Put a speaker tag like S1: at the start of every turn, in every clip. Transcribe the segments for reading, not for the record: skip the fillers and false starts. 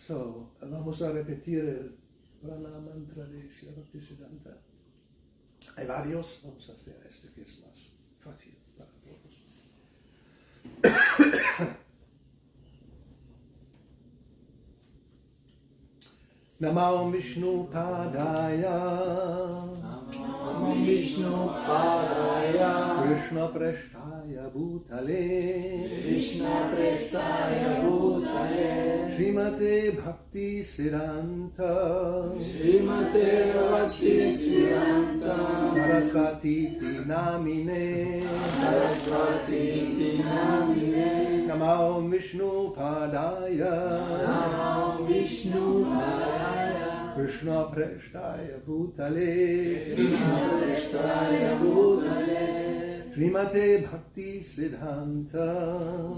S1: So, vamos a repetir el prana mantra de Srila Bhaktisiddhanta. Hay varios, vamos a hacer este que es más fácil para todos. Namo Vishnu Padaya,
S2: Namo Vishnu Padaya,
S1: Krishna Prasthaya Bhutale,
S2: Krishna Prestaya Bhutale,
S1: Srimate Bhakti Siddhanta,
S2: Srimate Bhaktisiddhanta,
S1: Saraswati Namine,
S2: Saraswati Namine,
S1: Namo Vishnu Padaya,
S2: Namo Vishnu Padaya,
S1: Krishna Prasthaya Bhutale,
S2: Krishna Prestaya Bhutale,
S1: Srimate Bhakti Siddhanta,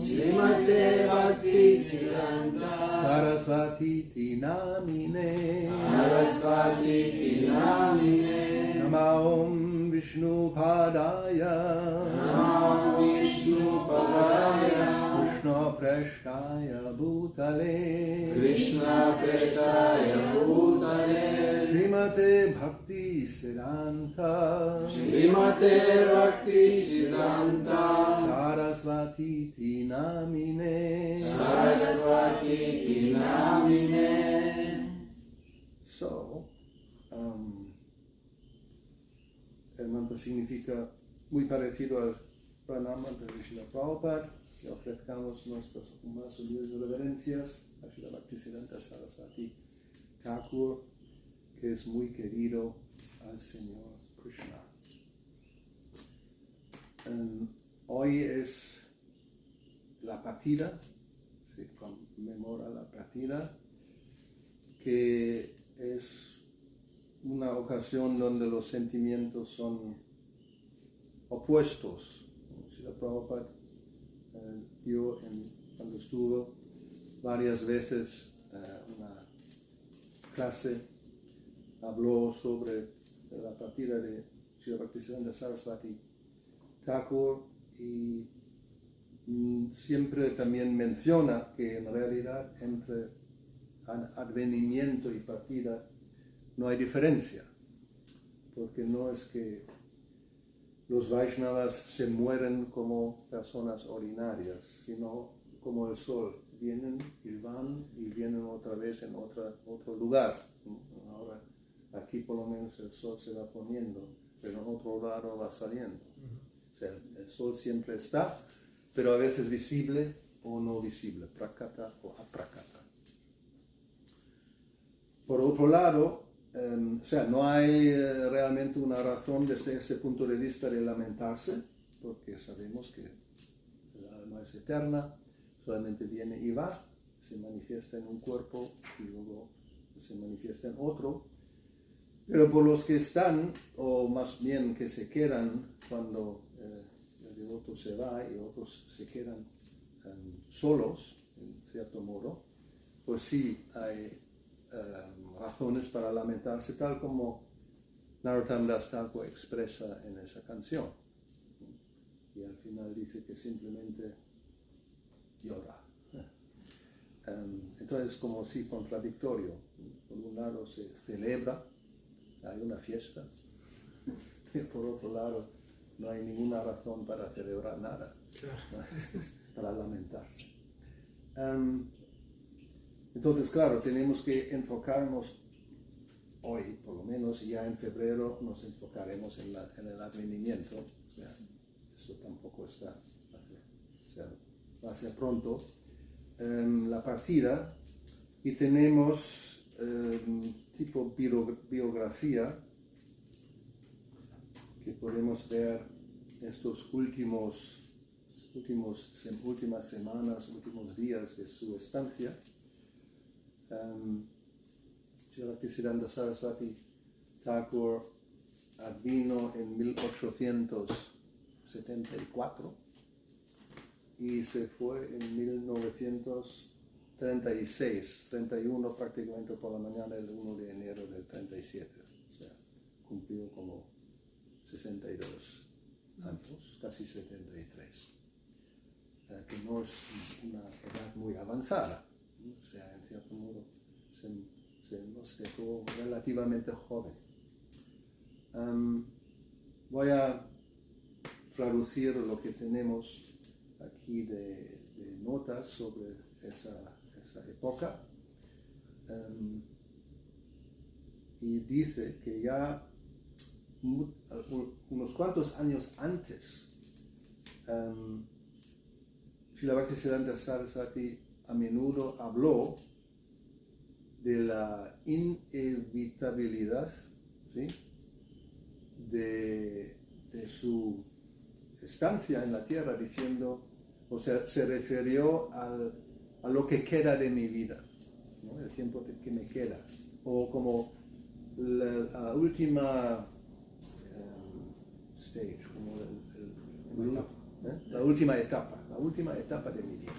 S2: Srimate Bhaktisiddhanta,
S1: Saraswati Namine,
S2: Saraswati Namine,
S1: Namo Vishnu Padaya,
S2: Namo Vishnu Padaya,
S1: Krishna Prasthaya Bhutale,
S2: Krishna Prestaya Bhutale,
S1: Srimate Bhakti Siddhanta,
S2: Srimate Bhaktisiddhanta,
S1: Saraswati Namine.
S2: Saraswati Namine.
S1: So, el mantra significa muy parecido al pranama de Srila Prabhupada, que ofrezcamos nuestras más humildes reverencias a Srila Bhaktisiddhanta Saraswati Thakur, que es muy querido al Señor Krishna. Hoy es la partida, se conmemora la partida, que es una ocasión donde los sentimientos son opuestos. Srila Prabhupada cuando estuvo varias veces una clase, habló sobre la partida de Srila Bhaktisiddhanta Saraswati Thakur y siempre también menciona que en realidad entre advenimiento y partida no hay diferencia, porque no es que los Vaishnavas se mueren como personas ordinarias, sino como el sol, vienen y van y vienen otra vez en otro lugar. Ahora aquí por lo menos el sol se va poniendo, pero en otro lado va saliendo. O sea, el sol siempre está, pero a veces visible o no visible, prakata o aprakata. Por otro lado, o sea, no hay realmente una razón desde ese punto de vista de lamentarse, porque sabemos que el alma es eterna, solamente viene y va, se manifiesta en un cuerpo y luego se manifiesta en otro. Pero por los que están, o más bien que se quedan cuando el devoto se va y otros se quedan solos, en cierto modo, pues sí hay razones para lamentarse, tal como Narottam Das Thakur expresa en esa canción. Y al final dice que simplemente llora. Entonces, como si contradictorio. Por un lado se celebra, hay una fiesta, y por otro lado no hay ninguna razón para celebrar nada, para lamentarse. Entonces, claro, tenemos que enfocarnos hoy, por lo menos ya en febrero, nos enfocaremos en el advenimiento. O sea, eso tampoco está, va a ser pronto. La partida, y tenemos tipo biografía, que podemos ver estos últimas semanas, últimos días de su estancia. Srila Bhaktisiddhanta Saraswati Thakur vino en 1874 y se fue en 1936, 31 prácticamente por la mañana del 1 de enero del 37, o sea, cumplió como 62 años, casi 73, que no es una edad muy avanzada, o sea, en cierto modo se nos dejó relativamente joven. Voy a traducir lo que tenemos aquí de notas sobre esa época. Y dice que ya unos cuantos años antes, Srila Bhaktisiddhanta Saraswati a menudo habló de la inevitabilidad, ¿sí?, de su estancia en la tierra, diciendo, o sea, se refirió a lo que queda de mi vida, ¿no?, el tiempo que me queda, o como la última stage, como la última etapa de mi vida.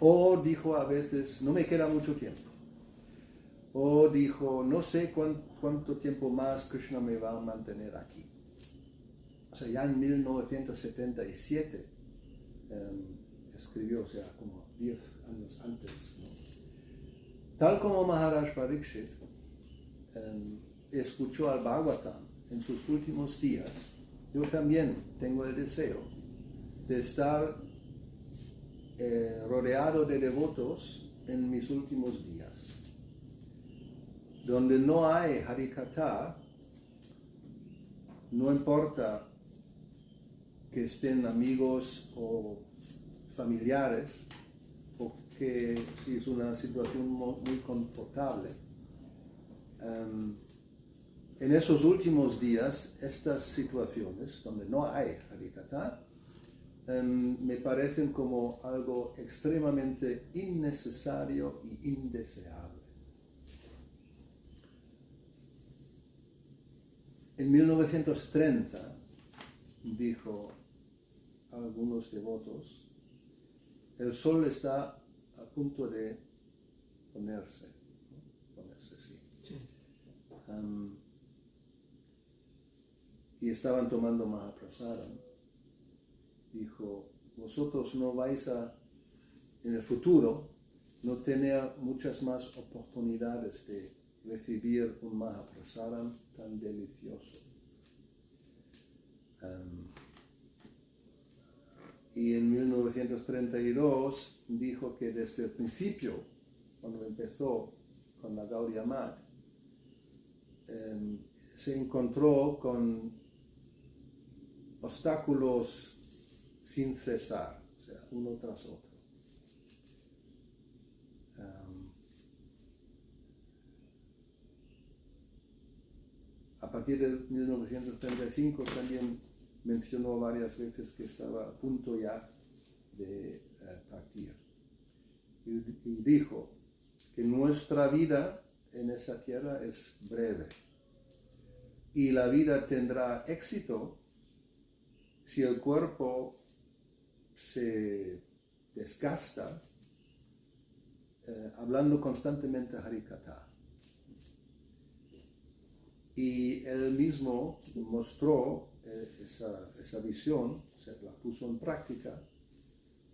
S1: O dijo a veces, no me queda mucho tiempo. O dijo, no sé cuánto tiempo más Krishna me va a mantener aquí. O sea, ya en 1977 escribió, o sea, como 10 años antes, ¿no? Tal como Maharaj Pariksit escuchó al Bhagavatam en sus últimos días, yo también tengo el deseo de estar rodeado de devotos en mis últimos días. Donde no hay Harikatha, no importa que estén amigos o familiares, o que si es una situación muy confortable. En esos últimos días, estas situaciones donde no hay Harikatha, me parecen como algo extremadamente innecesario y indeseable. En 1930, dijo algunos devotos, el sol está a punto de ponerse, sí. Y estaban tomando Mahaprasadam. Dijo, vosotros no vais a, en el futuro, no tener muchas más oportunidades de recibir un Mahaprasadam tan delicioso. Y en 1932 dijo que desde el principio, cuando empezó con la Gaudiya Math, se encontró con obstáculos sin cesar, o sea, uno tras otro. A partir de 1935 también mencionó varias veces que estaba a punto ya de partir. Y dijo que nuestra vida en esa tierra es breve. Y la vida tendrá éxito si el cuerpo se desgasta hablando constantemente Harikatha. Y él mismo mostró esa visión, se la puso en práctica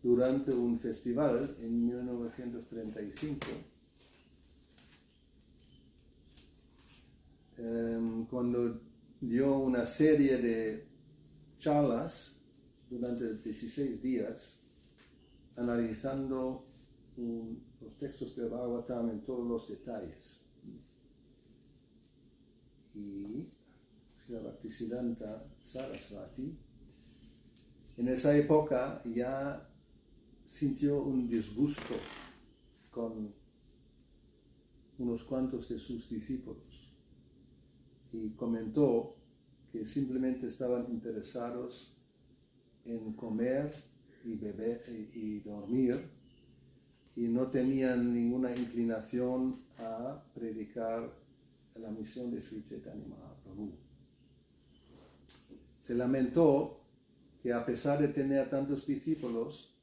S1: durante un festival en 1935, cuando dio una serie de charlas durante 16 días, analizando los textos de Bhagavatam en todos los detalles. Y Srila Bhaktisiddhanta Saraswati en esa época ya sintió un disgusto con unos cuantos de sus discípulos y comentó que simplemente estaban interesados en comer y beber y dormir y no tenían ninguna inclinación a predicar la misión de Sri Chaitanya Mahaprabhu. Se lamentó que a pesar de tener tantos discípulos,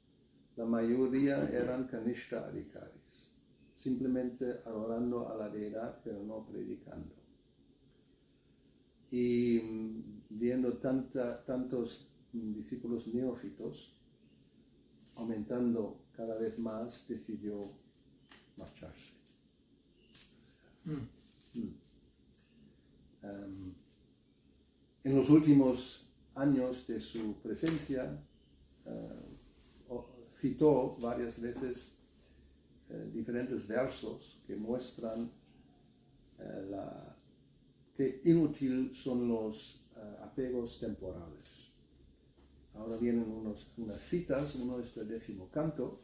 S1: la mayoría eran Kanishta Adhikaris, simplemente adorando a la deidad pero no predicando. Y viendo tantos discípulos neófitos, aumentando cada vez más, decidió marcharse. En los últimos años de su presencia, citó varias veces diferentes versos que muestran que inútil son los apegos temporales. Ahora vienen unas citas, uno es del 10º canto.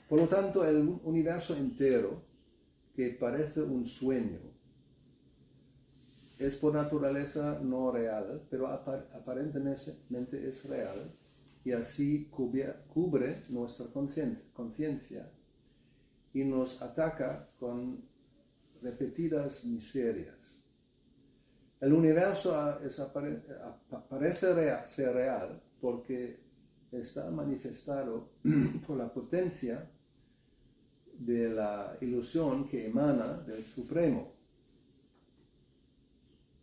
S1: Por lo tanto, el universo entero, que parece un sueño, es por naturaleza no real, pero aparentemente es real, y así cubre nuestra conciencia y nos ataca con repetidas miserias. El universo parece ser real porque está manifestado por la potencia de la ilusión que emana del Supremo,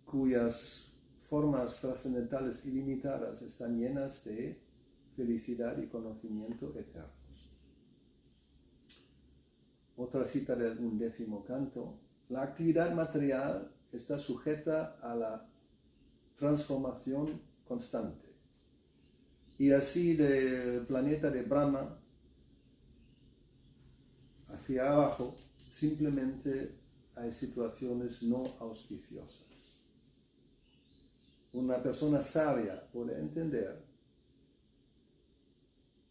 S1: cuyas formas trascendentales ilimitadas están llenas de felicidad y conocimiento eternos. Otra cita del 11º canto: la actividad material está sujeta a la transformación constante, y así del planeta de Brahma hacia abajo simplemente hay situaciones no auspiciosas. Una persona sabia puede entender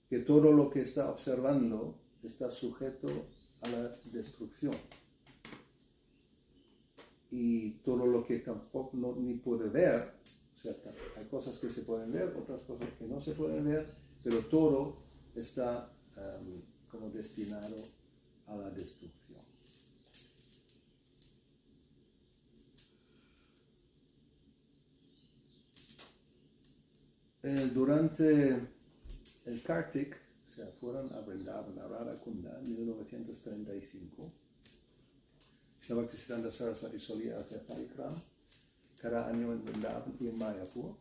S1: que todo lo que está observando está sujeto a la destrucción, y todo lo que tampoco ni puede ver, o sea, hay cosas que se pueden ver, otras cosas que no se pueden ver, pero todo está como destinado a la destrucción. Durante el Kartik, o sea, fueron a Vrindavan, a Radha-Kunda, en 1935. Sri Bhaktisiddhanta Saraswati solía hacer parikram cada año en Vrindavan y en Mayapur.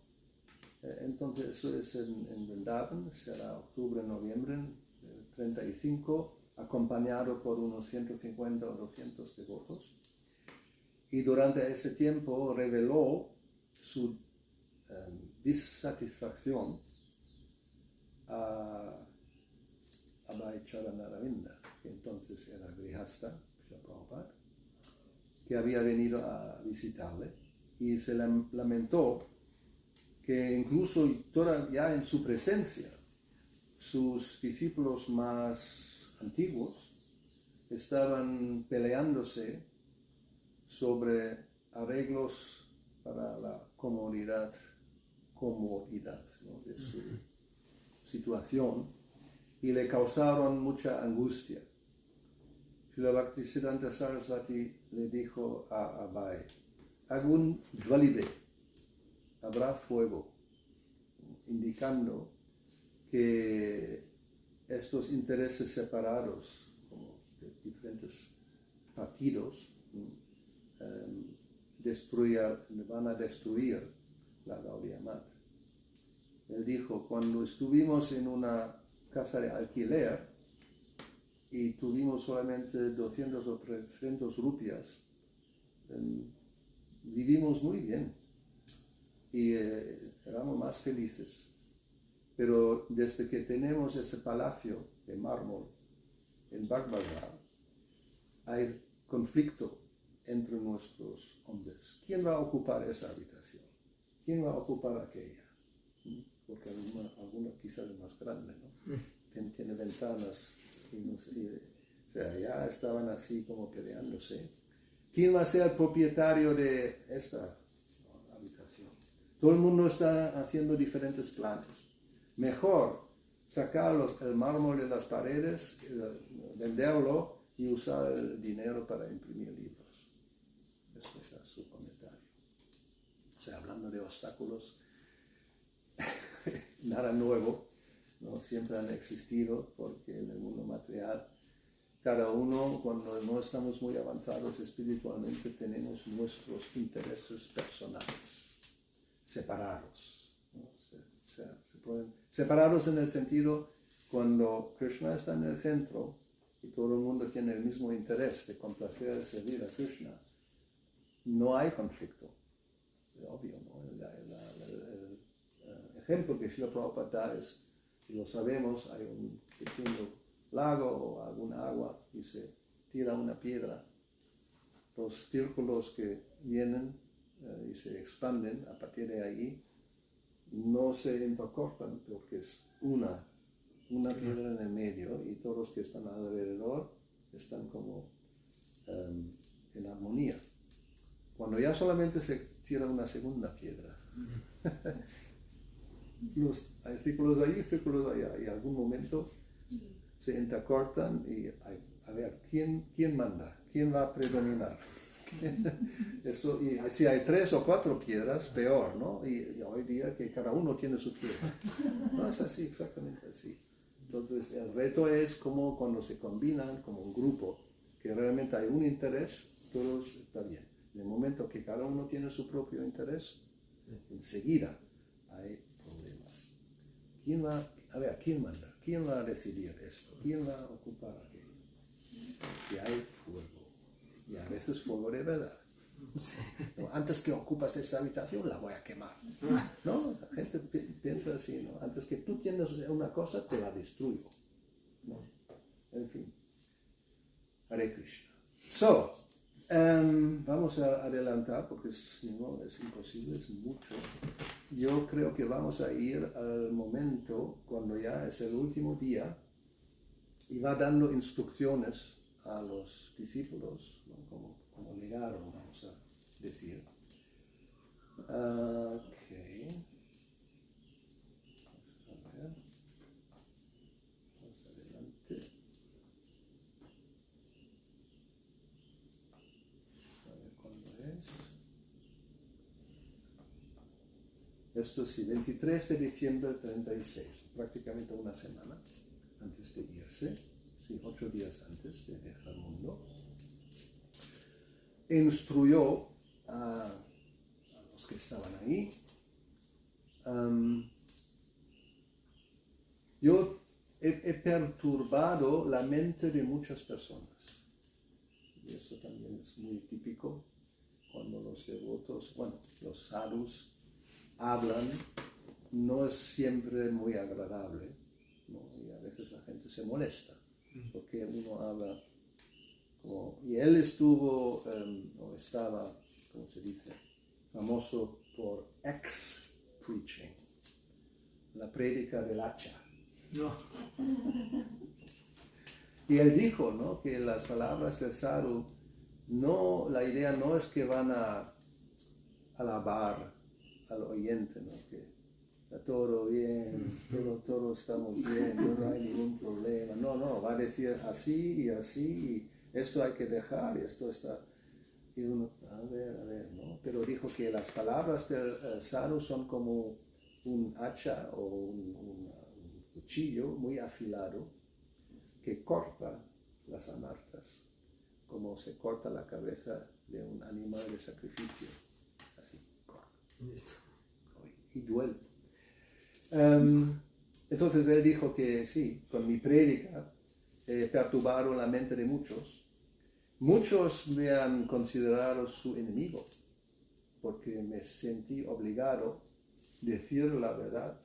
S1: Entonces eso es en Vrindavan, será octubre-noviembre del 35, acompañado por unos 150 o 200 devotos. Y durante ese tiempo reveló su disatisfacción a Abhay Charanaravinda, que entonces era grihasta, Prabhupada, que había venido a visitarle, y se lamentó que incluso ya en su presencia sus discípulos más antiguos estaban peleándose sobre arreglos para la comodidad, ¿no?, de su situación, y le causaron mucha angustia. Srila Bhaktisiddhanta Saraswati le dijo a Abhay: Agun Dvalibe, habrá fuego, indicando que estos intereses separados, como de diferentes partidos, van a destruir la Gaudiya Mat. Él dijo: cuando estuvimos en una casa de alquiler y tuvimos solamente 200 o 300 rupias, vivimos muy bien y éramos más felices. Pero desde que tenemos ese palacio de mármol en Bagbazar, hay conflicto entre nuestros hombres. ¿Quién va a ocupar esa habitación? ¿Quién va a ocupar aquella? Porque alguna quizás es más grande, ¿no? Tiene ventanas, o sea, ya estaban así como peleándose. ¿Quién va a ser el propietario de esta habitación? Todo el mundo está haciendo diferentes planes. Mejor sacar el mármol de las paredes, venderlo y usar el dinero para imprimir libros. Eso es su comentario. O sea, hablando de obstáculos, nada nuevo, ¿no? Siempre han existido, porque en el mundo material cada uno, cuando no estamos muy avanzados espiritualmente, tenemos nuestros intereses personales separados, ¿no? Se pueden separados en el sentido, cuando Krishna está en el centro, y todo el mundo tiene el mismo interés de complacer y servir a Krishna, no hay conflicto. Es obvio, ¿no? El ejemplo que Srila Prabhupada da es, si lo sabemos, hay un pequeño lago o alguna agua y se tira una piedra. Los círculos que vienen y se expanden a partir de ahí no se intercortan porque es una piedra en el medio y todos los que están alrededor están como en armonía. Cuando ya solamente se tira una segunda piedra, hay círculos ahí, círculos allá, y en algún momento se intercortan y a ver, ¿quién manda? ¿Quién va a predominar? Eso, y si hay 3 o 4 piedras, peor, ¿no? Y hoy día que cada uno tiene su piedra. No es así, exactamente así. Entonces el reto es como cuando se combinan como un grupo, que realmente hay un interés, todos está bien. En el momento que cada uno tiene su propio interés, enseguida hay problemas. ¿Quién manda? ¿Quién va a decidir esto? ¿Quién va a ocupar aquello? Y hay fuego. Y a veces fuego de verdad. No, antes que ocupas esa habitación, la voy a quemar. ¿No? La gente piensa así, ¿no? Antes que tú tienes una cosa, te la destruyo. ¿No? En fin. Hare Krishna. Vamos a adelantar porque si no es imposible, es mucho. Yo creo que vamos a ir al momento cuando ya es el último día y va dando instrucciones a los discípulos, ¿no? como legaron, vamos a decir. Ok. A ver. Vamos adelante. A ver cuándo es. Esto es el 23 de diciembre del 36, prácticamente una semana antes de irse. 8 días antes de dejar el mundo, instruyó a los que estaban ahí. Yo he perturbado la mente de muchas personas. Y eso también es muy típico cuando los devotos, los sadhus hablan, no es siempre muy agradable, ¿no? Y a veces la gente se molesta. Porque uno habla y él estuvo, o estaba, como se dice, famoso por ex-preaching, la prédica del hacha.
S2: No.
S1: Y él dijo, ¿no? Que las palabras del sadhu, la idea no es que van a alabar al oyente, ¿no? Que está todo bien, todos estamos bien, no hay ningún problema. No, va a decir así y así, y esto hay que dejar, y esto está... Y uno, a ver, ¿no? Pero dijo que las palabras del sadhu son como un hacha o un cuchillo muy afilado que corta las anartas, como se corta la cabeza de un animal de sacrificio. Así, corta. Y duele. Entonces él dijo que sí, con mi prédica perturbaron la mente de muchos. Muchos me han considerado su enemigo, porque me sentí obligado a decir la verdad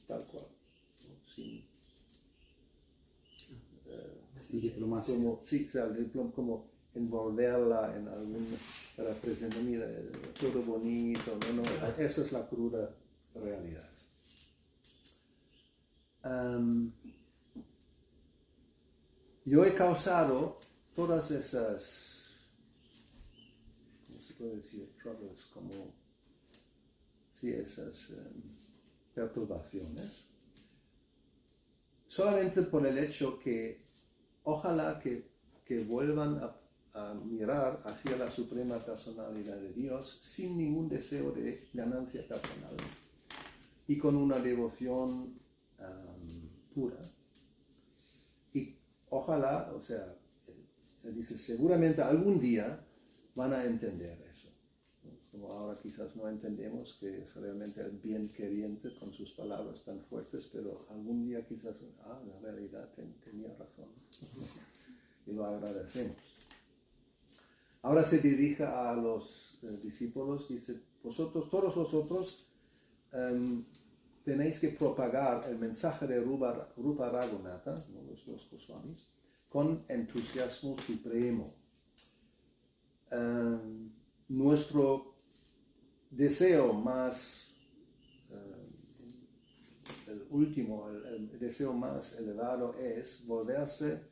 S1: tal cual, ¿no? Sin
S2: diplomacia.
S1: Como envolverla en algún representación, mira, todo bonito, no, esa es la cruda realidad. Yo he causado todas esas, ¿cómo se puede decir? Troubles, esas perturbaciones, solamente por el hecho que ojalá que vuelvan a mirar hacia la suprema personalidad de Dios sin ningún deseo de ganancia personal y con una devoción pura. Y ojalá, él dice, seguramente algún día van a entender eso. Como ahora quizás no entendemos que es realmente el bien queriente con sus palabras tan fuertes, pero algún día quizás, en realidad tenía razón. y lo agradecemos. Ahora se dirige a los discípulos, dice, todos vosotros tenéis que propagar el mensaje de Rupa Raghunatha, los dos Goswamis, con entusiasmo supremo. Nuestro deseo más, el deseo más elevado es volverse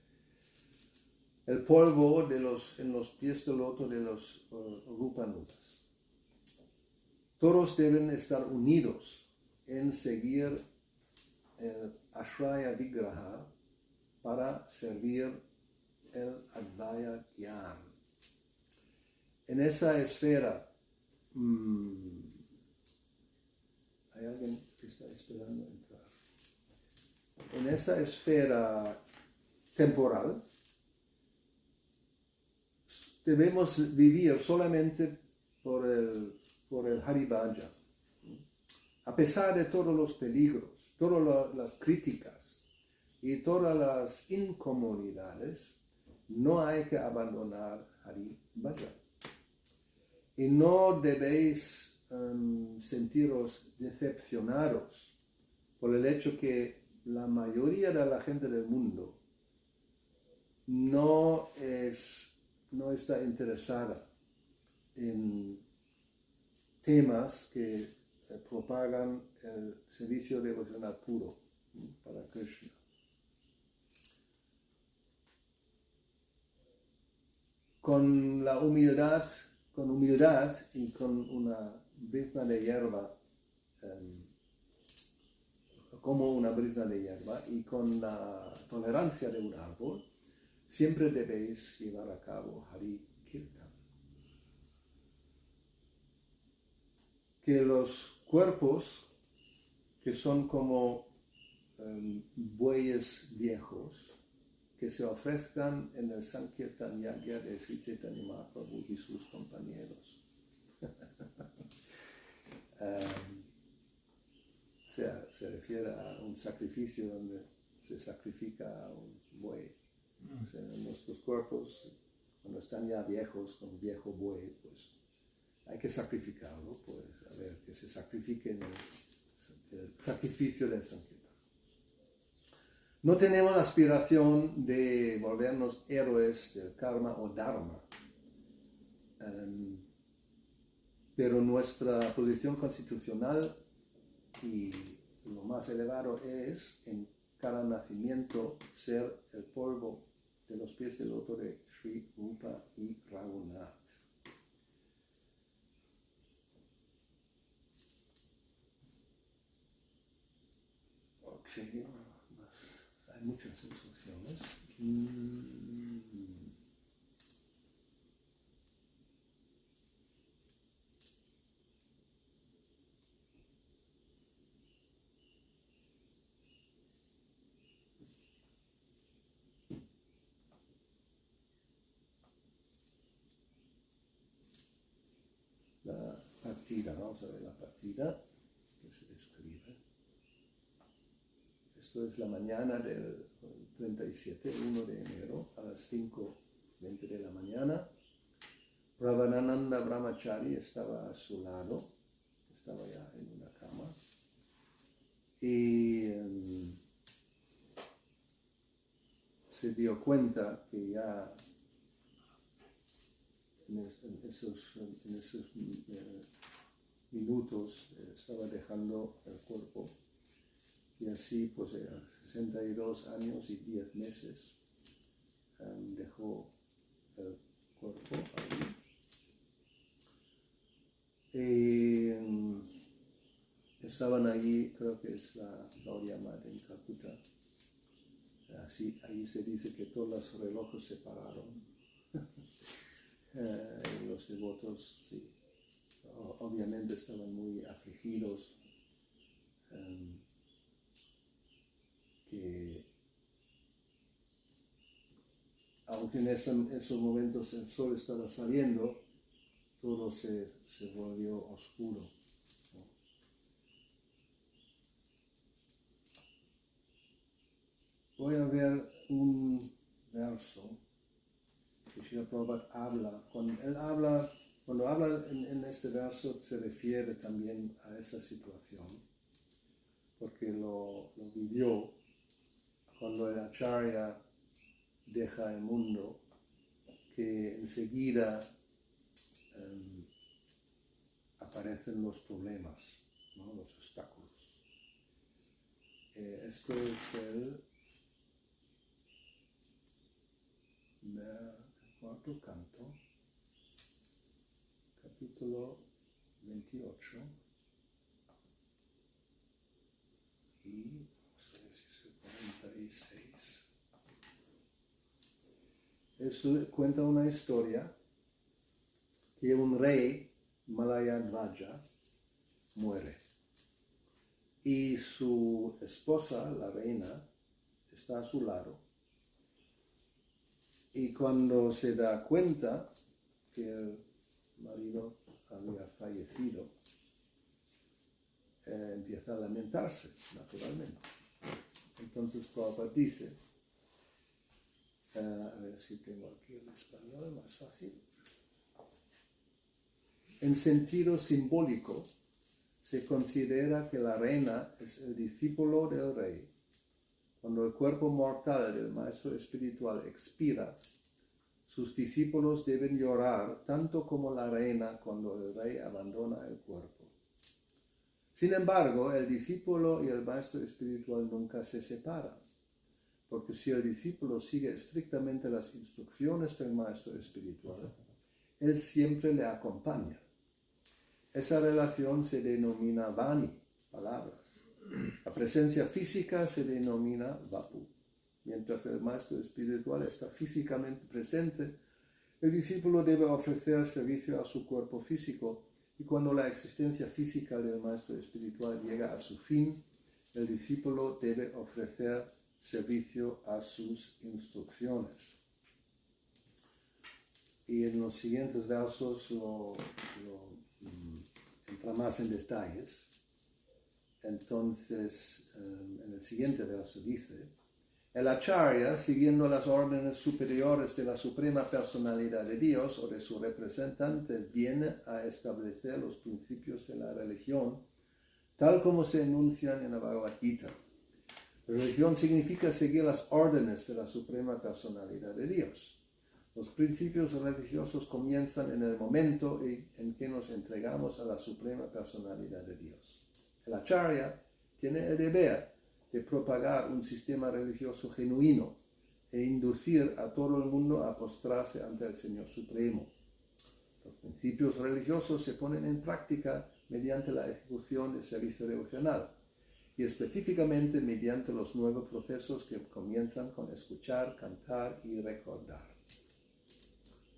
S1: el polvo en los pies del loto de los Rupanugas. Todos deben estar unidos en seguir el Ashraya Vigraha para servir el Advaya Gyan. En esa esfera, hay alguien que está esperando entrar. En esa esfera temporal, debemos vivir solamente por el Haribhajan. A pesar de todos los peligros, todas las críticas y todas las incomodidades, no hay que abandonar Haribhajan. Y no debéis sentiros decepcionados por el hecho que la mayoría de la gente del mundo no está interesada en temas que propagan el servicio devocional puro para Krishna. Con humildad y con una brizna de hierba, como una brizna de hierba, y con la tolerancia de un árbol, siempre debéis llevar a cabo Hari Kirtan. Que los cuerpos que son como bueyes viejos, que se ofrezcan en el Sankirtan Yagya de Sri Chaitanya Mahaprabhu y sus compañeros. Se refiere a un sacrificio donde se sacrifica a un buey. O sea, nuestros cuerpos, cuando están ya viejos, con un viejo buey, pues hay que sacrificarlo, pues a ver, que se sacrifique en el sacrificio del Sankirtan. No tenemos aspiración de volvernos héroes del karma o dharma, pero nuestra posición constitucional y lo más elevado es en cada nacimiento ser el polvo de los pies del loto de Sri Rupa y Raghunath. Okay. Hay muchas instrucciones. La partida, vamos a ver la partida que se describe. Esto es la mañana del 37, 1 de enero, a las 5:20 de la mañana. Prabhavananda Brahmachari estaba a su lado, estaba ya en una cama. Y se dio cuenta que ya en esos minutos estaba dejando el cuerpo. Y así, pues, a 62 años y 10 meses dejó el cuerpo ahí. Y estaban allí, creo que es la Gaudiya Mata en Calcuta. Así, ahí se dice que todos los relojes se pararon. Los devotos, sí, obviamente estaban muy afligidos. Que aunque en esos momentos el sol estaba saliendo, todo se volvió oscuro, ¿no? Voy a ver un verso que Srila Prabhupada habla. Cuando habla en este verso se refiere también a esa situación, porque lo vivió cuando el Acharya deja el mundo, que enseguida aparecen los problemas, ¿no? Los obstáculos. Esto es el cuarto canto, capítulo 28, y vamos a ver si es el 46. Eso cuenta una historia que un rey, Malayadvaja, muere. Y su esposa, la reina, está a su lado. Y cuando se da cuenta que el marido había fallecido, empieza a lamentarse, naturalmente. Entonces Prabhupada dice, a ver si tengo aquí el español, más fácil. En sentido simbólico, se considera que la reina es el discípulo del rey. Cuando el cuerpo mortal del maestro espiritual expira, sus discípulos deben llorar tanto como la reina cuando el rey abandona el cuerpo. Sin embargo, el discípulo y el maestro espiritual nunca se separan, porque si el discípulo sigue estrictamente las instrucciones del maestro espiritual, él siempre le acompaña. Esa relación se denomina vani, palabras. La presencia física se denomina vapu. Mientras el maestro espiritual está físicamente presente, el discípulo debe ofrecer servicio a su cuerpo físico, y cuando la existencia física del maestro espiritual llega a su fin, el discípulo debe ofrecer servicio a sus instrucciones. Y en los siguientes versos entra más en detalles. Entonces, en el siguiente verso dice, el Acharya, siguiendo las órdenes superiores de la Suprema Personalidad de Dios o de su representante, viene a establecer los principios de la religión, tal como se enuncian en la Bhagavad Gita. Religión significa seguir las órdenes de la Suprema Personalidad de Dios. Los principios religiosos comienzan en el momento en que nos entregamos a la Suprema Personalidad de Dios. El Acharya tiene el deber de propagar un sistema religioso genuino e inducir a todo el mundo a postrarse ante el Señor Supremo. Los principios religiosos se ponen en práctica mediante la ejecución del servicio devocional y específicamente mediante los 9 procesos que comienzan con escuchar, cantar y recordar.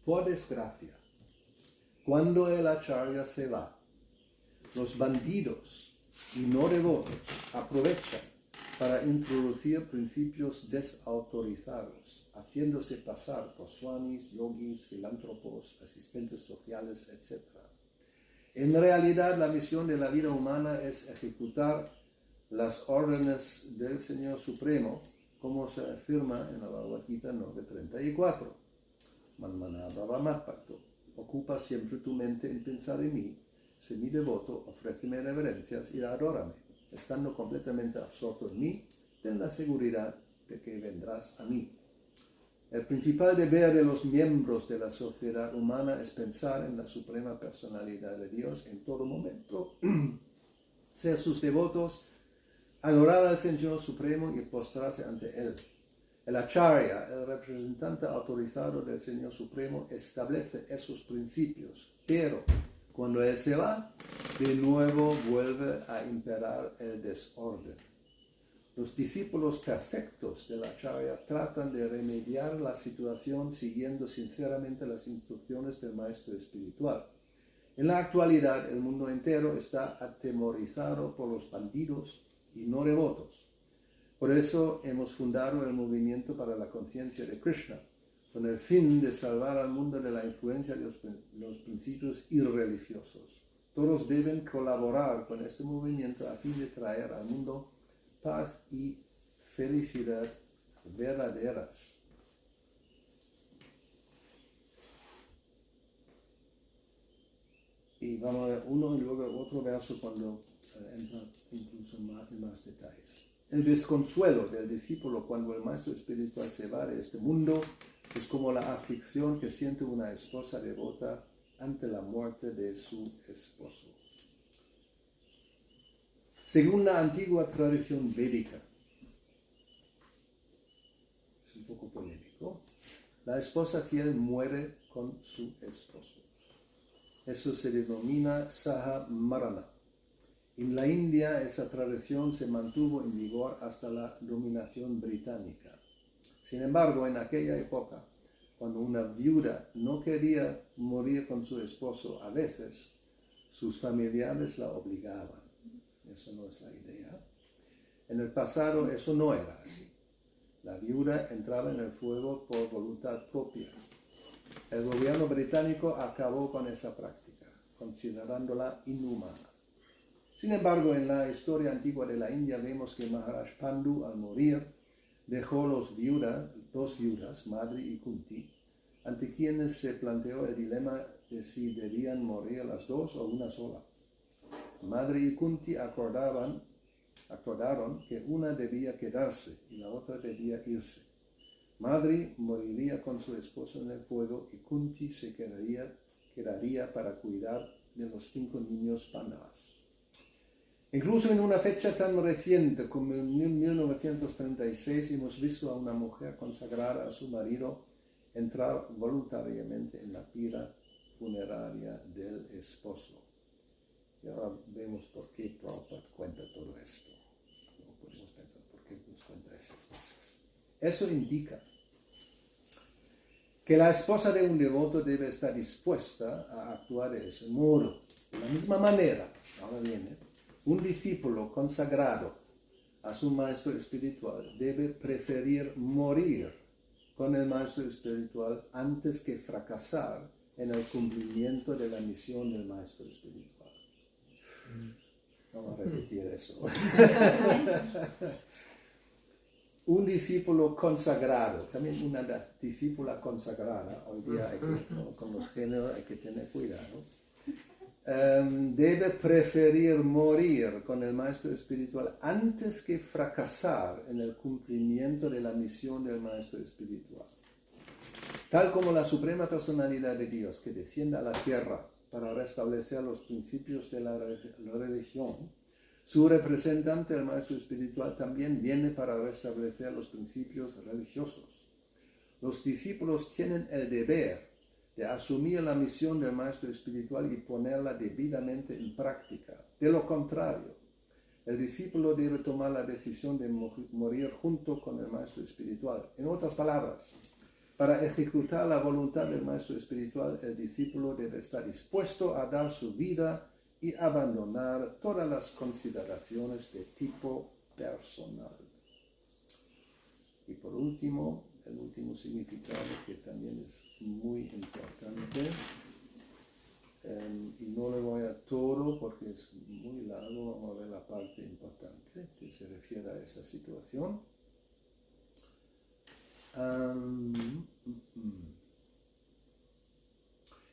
S1: Por desgracia, cuando el Acharya se va, los bandidos y no devotos aprovechan para introducir principios desautorizados, haciéndose pasar por swamis, yogis, filántropos, asistentes sociales, etc. En realidad, la misión de la vida humana es ejecutar las órdenes del Señor Supremo, como se afirma en la Bhagavad Gita 9.34. Manmana Bhavamatpakto, ocupa siempre tu mente en pensar en mí, sé mi devoto, ofréceme reverencias y adórame. Estando completamente absorto en mí, ten la seguridad de que vendrás a mí. El principal deber de los miembros de la sociedad humana es pensar en la Suprema Personalidad de Dios en todo momento, ser sus devotos, adorar al Señor Supremo y postrarse ante Él. El Acharya, el representante autorizado del Señor Supremo, establece esos principios, pero cuando Él se va, de nuevo vuelve a imperar el desorden. Los discípulos perfectos del Acharya tratan de remediar la situación siguiendo sinceramente las instrucciones del maestro espiritual. En la actualidad, el mundo entero está atemorizado por los bandidos y no devotos. Por eso hemos fundado el movimiento para la conciencia de Krishna, con el fin de salvar al mundo de la influencia de los principios irreligiosos. Todos deben colaborar con este movimiento a fin de traer al mundo paz y felicidad verdaderas. Y vamos a ver uno y luego otro verso cuando entra incluso en más detalles. El desconsuelo del discípulo cuando el maestro espiritual se va de este mundo es como la aflicción que siente una esposa devota ante la muerte de su esposo. Según la antigua tradición védica, es un poco polémico, la esposa fiel muere con su esposo. Eso se denomina Saha Marana. En la India esa tradición se mantuvo en vigor hasta la dominación británica. Sin embargo, en aquella época, cuando una viuda no quería morir con su esposo, a veces sus familiares la obligaban. Eso no es la idea. En el pasado eso no era así. La viuda entraba en el fuego por voluntad propia. El gobierno británico acabó con esa práctica, considerándola inhumana. Sin embargo, en la historia antigua de la India vemos que Maharaj Pandu, al morir, dejó dos viudas, Madri y Kunti, ante quienes se planteó el dilema de si debían morir las dos o una sola. Madri y Kunti acordaron que una debía quedarse y la otra debía irse. Madri moriría con su esposo en el fuego y Kunti se quedaría para cuidar de los 5 niños Pandavas. Incluso en una fecha tan reciente como en 1936 hemos visto a una mujer consagrar a su marido entrar voluntariamente en la pira funeraria del esposo. Y ahora vemos por qué Prabhupada cuenta todo esto. No podemos pensar por qué nos cuenta esas cosas. Eso indica que la esposa de un devoto debe estar dispuesta a actuar de ese modo. De la misma manera, ahora viene, un discípulo consagrado a su maestro espiritual debe preferir morir con el maestro espiritual antes que fracasar en el cumplimiento de la misión del maestro espiritual. Vamos a repetir eso. Un discípulo consagrado, también una discípula consagrada, hoy día con los géneros hay que tener cuidado, debe preferir morir con el maestro espiritual antes que fracasar en el cumplimiento de la misión del maestro espiritual. Tal como la Suprema Personalidad de Dios que desciende a la tierra para restablecer los principios de la religión, su representante, el maestro espiritual, también viene para restablecer los principios religiosos. Los discípulos tienen el deber de asumir la misión del maestro espiritual y ponerla debidamente en práctica. De lo contrario, el discípulo debe tomar la decisión de morir junto con el maestro espiritual. En otras palabras, para ejecutar la voluntad del maestro espiritual, el discípulo debe estar dispuesto a dar su vida y abandonar todas las consideraciones de tipo personal. Y por último, el último significado que también es muy importante, y no le voy a todo porque es muy largo, vamos a ver la parte importante que se refiere a esa situación.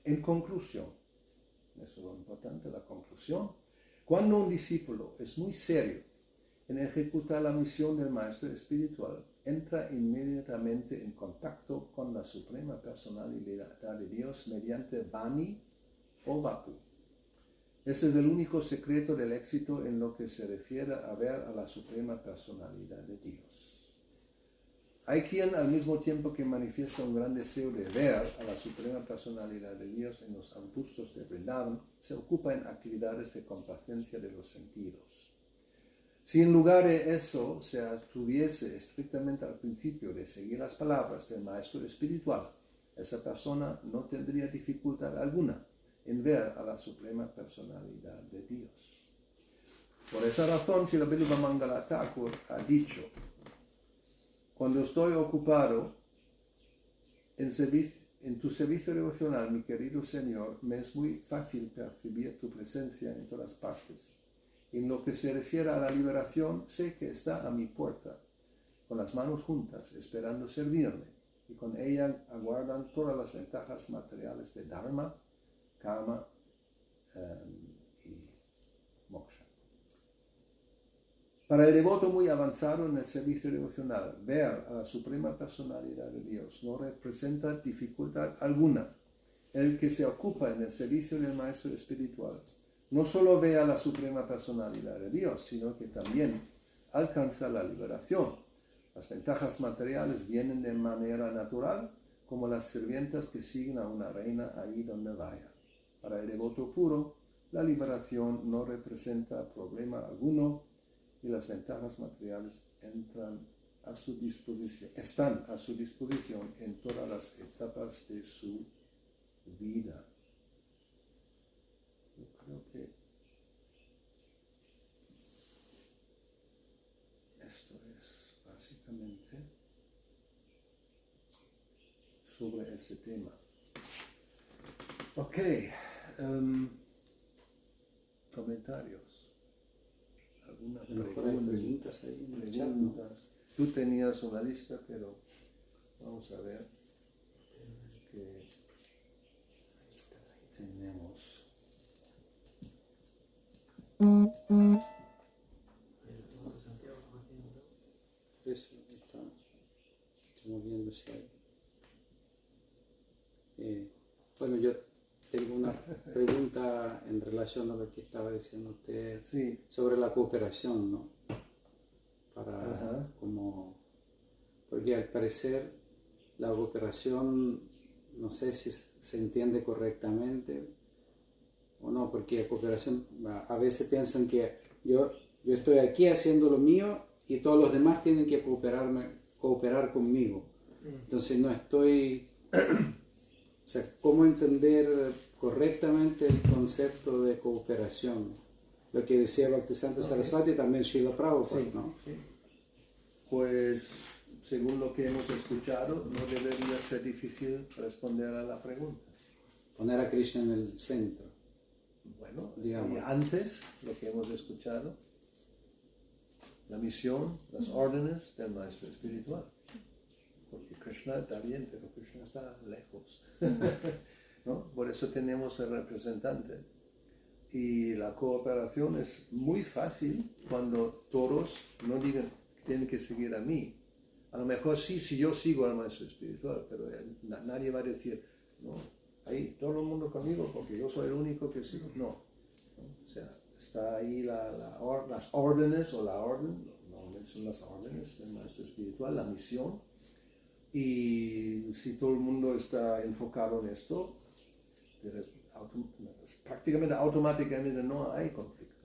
S1: En conclusión, eso es lo importante, la conclusión. Cuando un discípulo es muy serio en ejecutar la misión del maestro espiritual, entra inmediatamente en contacto con la Suprema Personalidad de Dios mediante Vani o Vapu. Ese es el único secreto del éxito en lo que se refiere a ver a la Suprema Personalidad de Dios. Hay quien al mismo tiempo que manifiesta un gran deseo de ver a la Suprema Personalidad de Dios en los arbustos de Vrindavan, se ocupa en actividades de complacencia de los sentidos. Si en lugar de eso se atuviese estrictamente al principio de seguir las palabras del maestro espiritual, esa persona no tendría dificultad alguna en ver a la Suprema Personalidad de Dios. Por esa razón, Srila Bilva Mangala Thakur ha dicho: cuando estoy ocupado en tu servicio devocional, mi querido Señor, me es muy fácil percibir tu presencia en todas partes. En lo que se refiere a la liberación, sé que está a mi puerta, con las manos juntas, esperando servirme, y con ella aguardan todas las ventajas materiales de Dharma, Karma y moksha. Para el devoto muy avanzado en el servicio devocional, ver a la Suprema Personalidad de Dios no representa dificultad alguna. El que se ocupa en el servicio del Maestro Espiritual no solo ve a la Suprema Personalidad de Dios, sino que también alcanza la liberación. Las ventajas materiales vienen de manera natural, como las sirvientas que siguen a una reina allí donde vaya. Para el devoto puro, la liberación no representa problema alguno y las ventajas materiales están a su disposición en todas las etapas de su vida. Yo creo que esto es básicamente sobre ese tema. Ok, comentarios. ¿Alguna
S2: preguntas ahí en el chat, ¿no?
S1: Tú tenías una lista, pero vamos a ver qué tenemos.
S2: Eso estamos viendo si hay. Bueno, yo tengo una pregunta en relación a lo que estaba diciendo usted sobre la cooperación, ¿no? Porque al parecer la cooperación, no sé si se entiende correctamente o no, porque la cooperación, a veces piensan que yo estoy aquí haciendo lo mío y todos los demás tienen que cooperar conmigo. Entonces no estoy... O sea, ¿cómo entender correctamente el concepto de cooperación? Lo que decía Bhaktisiddhanta Saraswati, también Srila Prabhupada, ¿no?
S1: Sí. Pues, según lo que hemos escuchado, no debería ser difícil responder a la pregunta.
S2: Poner a Krishna en el centro.
S1: Bueno,
S2: digamos.
S1: Y antes, lo que hemos escuchado, la misión, las órdenes del Maestro Espiritual. Porque Krishna está bien, pero Krishna está lejos. ¿No? Por eso tenemos el representante. Y la cooperación es muy fácil cuando todos no digan tienen que seguir a mí. A lo mejor sí, si yo sigo al Maestro Espiritual, pero nadie va a decir, no, ahí todo el mundo conmigo porque yo soy el único que sigo. No. O sea, está ahí las órdenes o la orden, normalmente son las órdenes del Maestro Espiritual, la misión. Y si todo el mundo está enfocado en esto, prácticamente automáticamente no hay conflicto.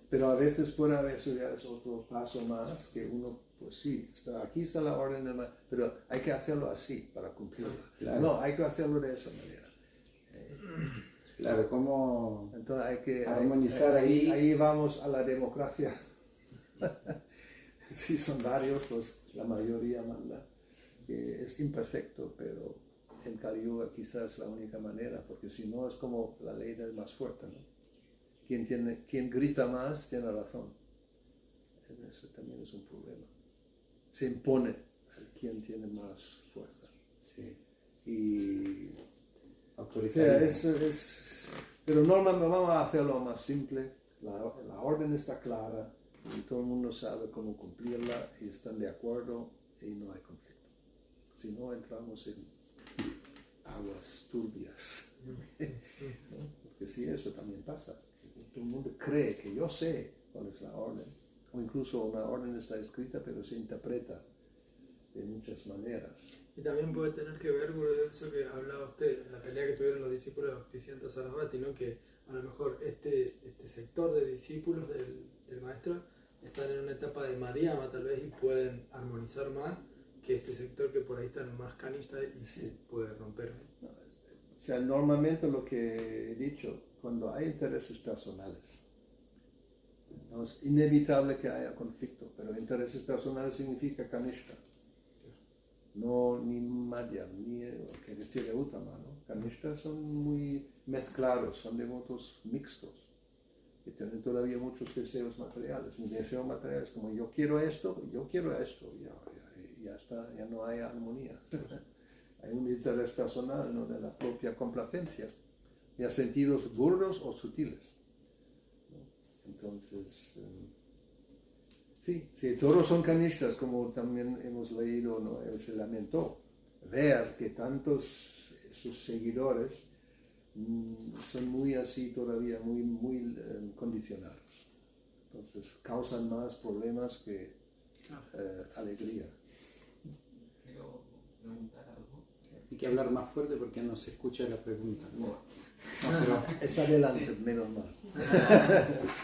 S1: Pero a veces puede haber, eso ya es otro paso más, que uno, pues sí, aquí está la orden, pero hay que hacerlo así para cumplirla. Claro. No, hay que hacerlo de esa manera.
S2: Claro, ¿cómo
S1: entonces hay que
S2: armonizar ahí?
S1: Ahí vamos a la democracia. Si son varios, pues la mayoría manda. Es imperfecto, pero en Kali Yuga quizás la única manera, porque si no es como la ley del más fuerte, ¿no? Quien grita más tiene razón. Eso también es un problema. Se impone a quien tiene más fuerza.
S2: Sí.
S1: Y
S2: autoritario.
S1: Pero normalmente vamos a hacerlo más simple. La orden está clara y todo el mundo sabe cómo cumplirla y están de acuerdo y no hay conflicto. Si no, entramos en aguas turbias. ¿No? Porque sí, eso también pasa. Todo el mundo cree que yo sé cuál es la orden. O incluso una orden está escrita, pero se interpreta de muchas maneras.
S3: Y también puede tener que ver con eso que hablaba usted, la pelea que tuvieron los discípulos de Bhaktisiddhanta Saraswati, ¿no? Que a lo mejor este sector de discípulos del maestro están en una etapa de Mariama tal vez y pueden armonizar más que este sector que por ahí están más canistas y se puede romper.
S1: No, o sea, normalmente lo que he dicho, cuando hay intereses personales, no es inevitable que haya conflicto, pero intereses personales significa kanishta. No ni madhya, ni que decir de Uttama, ¿no? Kanishta son muy mezclados, son devotos mixtos, que tienen todavía muchos deseos materiales. Mi deseo material es como yo quiero esto, ya está, ya no hay armonía. Hay un interés personal, ¿no? De la propia complacencia. ya sentidos burdos o sutiles, ¿no? Entonces, sí, todos son Kanishkas, como también hemos leído, ¿no? Él se lamentó ver que tantos sus seguidores son muy así todavía, muy condicionados. Entonces causan más problemas que alegría.
S4: Quiero preguntar algo.
S2: Hay que hablar más fuerte porque no se escucha la pregunta.
S1: No, pero está adelante, menos mal.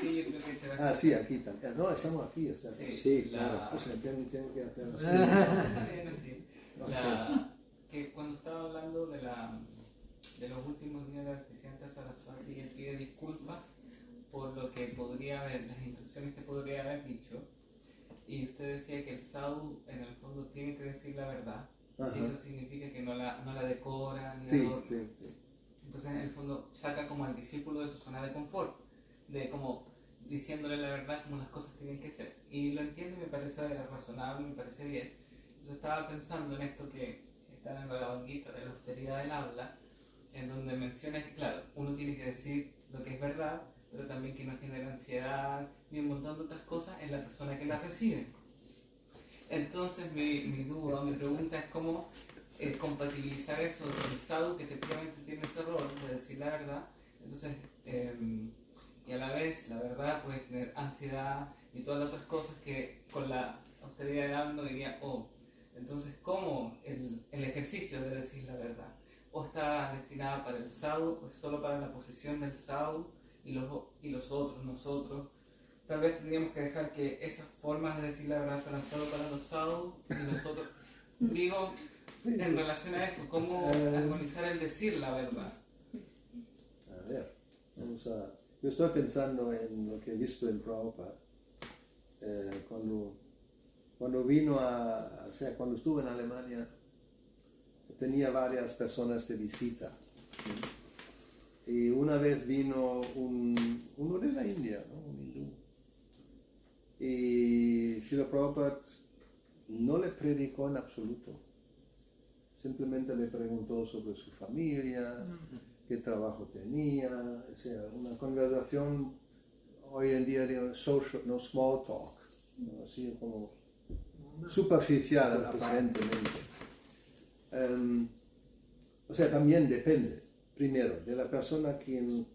S4: Sí, yo creo que se va a
S1: Sí, aquí también. No, estamos aquí. O sea,
S2: Sí, claro.
S1: o sea, tengo que hacer así.
S4: Está bien así. Que cuando estaba hablando de los últimos días de Bhaktisiddhanta Saraswati, él pide disculpas por lo que podría haber, las instrucciones que podría haber dicho. Y usted decía que el sadhu en el fondo tiene que decir la verdad.
S1: Ajá.
S4: Y eso significa que no la decora ni
S1: Sí,
S4: adorna.
S1: sí.
S4: Entonces en el fondo saca como al discípulo de su zona de confort, de como diciéndole la verdad como las cosas tienen que ser. Y lo entiendo y me parece razonable, me parece bien. Entonces estaba pensando en esto que está en la banquita de la austeridad del habla, en donde menciona que claro, uno tiene que decir lo que es verdad, pero también que no genera ansiedad ni un montón de otras cosas en la persona que la recibe. Entonces mi duda, mi pregunta es cómo compatibilizar eso del sadhu, que efectivamente tiene ese rol de decir la verdad, entonces, y a la vez la verdad puede tener ansiedad y todas las otras cosas que con la austeridad del alma diría, entonces cómo el ejercicio de decir la verdad, o está destinada para el sadhu, o es solo para la posición del sadhu y los otros, nosotros. Tal vez tendríamos que dejar que esas formas de decir la verdad fueran solo para los sadhu y nosotros. Digo, en relación a eso, ¿cómo armonizar el decir la verdad?
S1: A ver, yo estoy pensando en lo que he visto en Prabhupada. Cuando vino o sea, cuando estuve en Alemania, tenía varias personas de visita. ¿Sí? Y una vez vino uno de la India, ¿no? Un hindú. Y Srila Prabhupada no le predicó en absoluto. Simplemente le preguntó sobre su familia, qué trabajo tenía, o sea, una conversación hoy en día de social, no small talk, ¿no? Así como superficial aparentemente. O sea, también depende, primero, de la persona que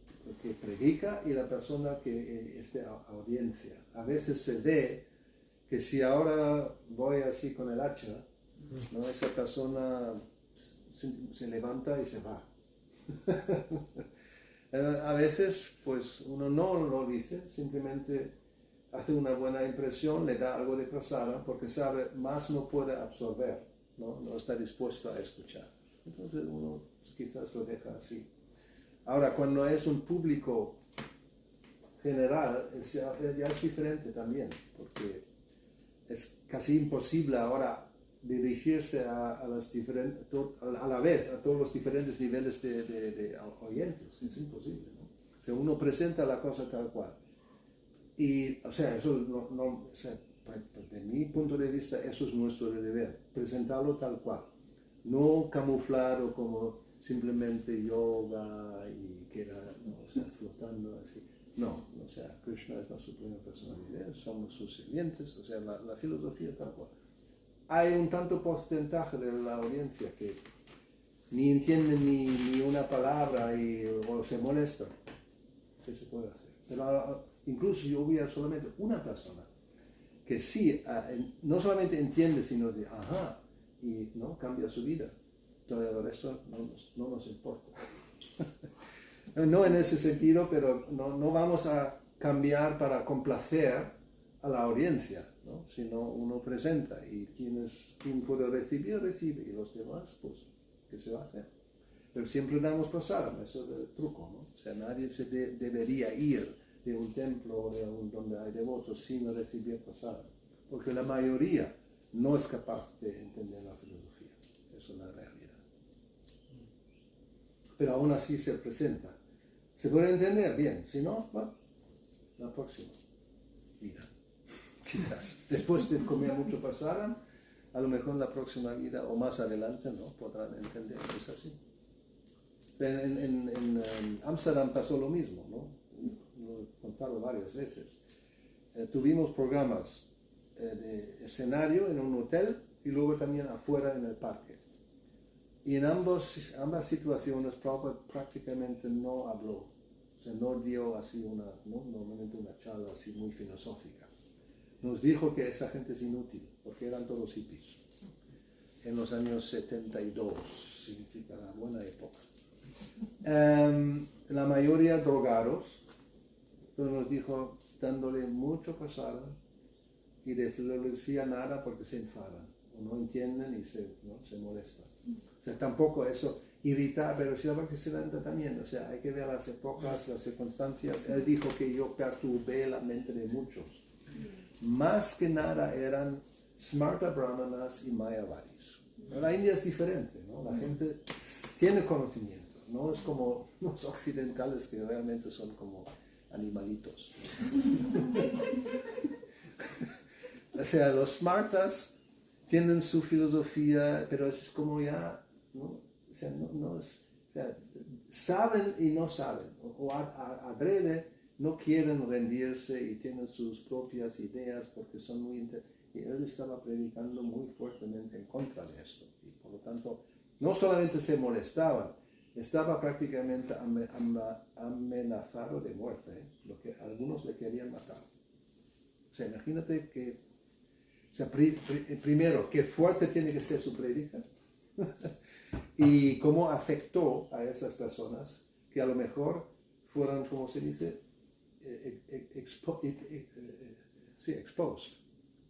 S1: predica y la persona que es de audiencia. A veces se ve que si ahora voy así con el hacha, ¿no? Esa persona se levanta y se va. A veces, pues uno no lo dice, simplemente hace una buena impresión, le da algo de prasada, porque sabe, más no puede absorber, no está dispuesto a escuchar. Entonces uno quizás lo deja así. Ahora, cuando es un público general, ya es diferente también, porque es casi imposible ahora dirigirse a la vez a todos los diferentes niveles de oyentes. Es imposible, ¿no? O sea, uno presenta la cosa tal cual. Y, o sea, eso o sea, de mi punto de vista, eso es nuestro deber, presentarlo tal cual. No camuflarlo como simplemente yoga y queda, ¿no? O sea, flotando así. No, o sea, Krishna es la suprema personalidad, somos sus sirvientes, o sea, la filosofía tal cual. Hay un tanto porcentaje de la audiencia que ni entiende ni una palabra o se molesta. ¿Qué se puede hacer? Pero incluso yo vi a solamente una persona que sí, no solamente entiende, sino dice, ajá, y no cambia su vida. Todo el resto no nos importa. No en ese sentido, pero no vamos a cambiar para complacer a la audiencia, ¿no? Sino uno presenta y quien puede recibir, recibe, y los demás, pues, ¿qué se va a hacer? Pero siempre damos pasar, eso es el truco, ¿no? O sea, nadie debería ir de un templo donde hay devotos sin recibir pasar, porque la mayoría no es capaz de entender la filosofía, eso es la realidad. Pero aún así se presenta. ¿Se puede entender? Bien. Si no, bueno, la próxima vida. Quizás. Después de comer mucho pasara, a lo mejor en la próxima vida o más adelante no podrán entender. Es así. En Ámsterdam pasó lo mismo, ¿no? Lo he contado varias veces. Tuvimos programas de escenario en un hotel y luego también afuera en el parque. Y en ambas situaciones Prabhupada prácticamente no habló, o sea, no dio así normalmente una charla así muy filosófica. Nos dijo que esa gente es inútil, porque eran todos hippies. En los años 72, significa la buena época. La mayoría drogados, pero nos dijo dándole mucho pasada y de filosofía nada porque se enfadan, o no entienden y se molestan. O sea, tampoco eso irrita, pero si que se lenta también, o sea, hay que ver las épocas, las circunstancias. Él dijo que yo perturbé la mente de muchos. Más que nada eran Smarta Brahmanas y Mayavadis. La India es diferente, ¿no? La gente tiene conocimiento, no es como los occidentales que realmente son como animalitos. O sea, los Smartas tienen su filosofía, pero es como ya, ¿no? O sea, o sea, saben y no saben, o adrede no quieren rendirse y tienen sus propias ideas porque son muy y él estaba predicando muy fuertemente en contra de esto y por lo tanto no solamente se molestaban, estaba prácticamente amenazado de muerte, lo que algunos le querían matar. O sea, imagínate que, o sea, primero, qué fuerte tiene que ser su prédica y cómo afectó a esas personas que a lo mejor fueron, como se dice,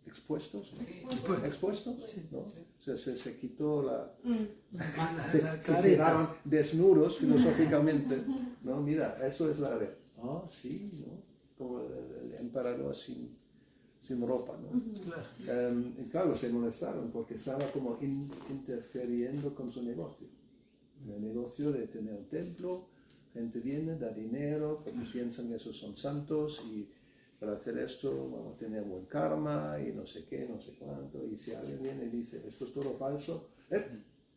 S1: expuestos, ¿no? O sea, se quitó se quedaron desnudos filosóficamente, ¿no? Mira, eso es la verdad. Sí, ¿no? Como el emperador sin ropa, ¿no? Y claro, se molestaron porque estaba como interfiriendo con su negocio. El negocio de tener un templo, gente viene, da dinero, porque piensan que esos son santos y para hacer esto vamos a tener buen karma y no sé qué, no sé cuánto. Y si alguien viene y dice, esto es todo falso,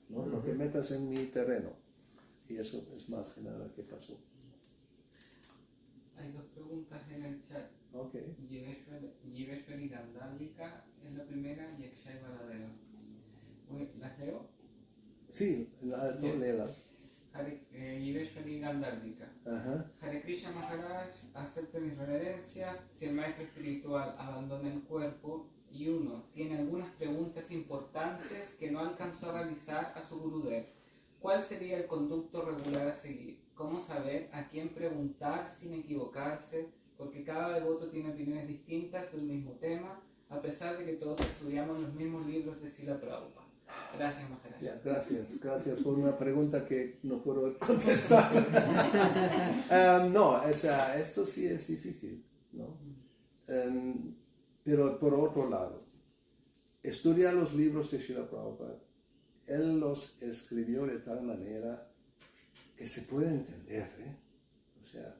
S1: no te metas en mi terreno. Y eso es más que nada que pasó.
S4: Hay dos preguntas en el chat.
S1: Okay.
S4: Yiveshwari Gandharvika es la primera y Akshay Baladeva. ¿Las leo?
S1: Sí, léelas.
S4: Yiveshwari Gandharvika. Hare Krishna Maharaj, acepte mis reverencias. Si el maestro espiritual abandona el cuerpo y uno tiene algunas preguntas importantes que no alcanzó a realizar a su Gurudev, ¿cuál sería el conducto regular a seguir? ¿Cómo saber a quién preguntar sin equivocarse? Porque cada devoto tiene opiniones distintas del mismo tema, a pesar de que todos estudiamos los mismos libros de Srila Prabhupada. Gracias, Maharaj.
S1: Yeah, gracias por una pregunta que no puedo contestar. No, esto sí es difícil, ¿no? Pero por otro lado, estudiar los libros de Srila Prabhupada, él los escribió de tal manera que se puede entender, O sea,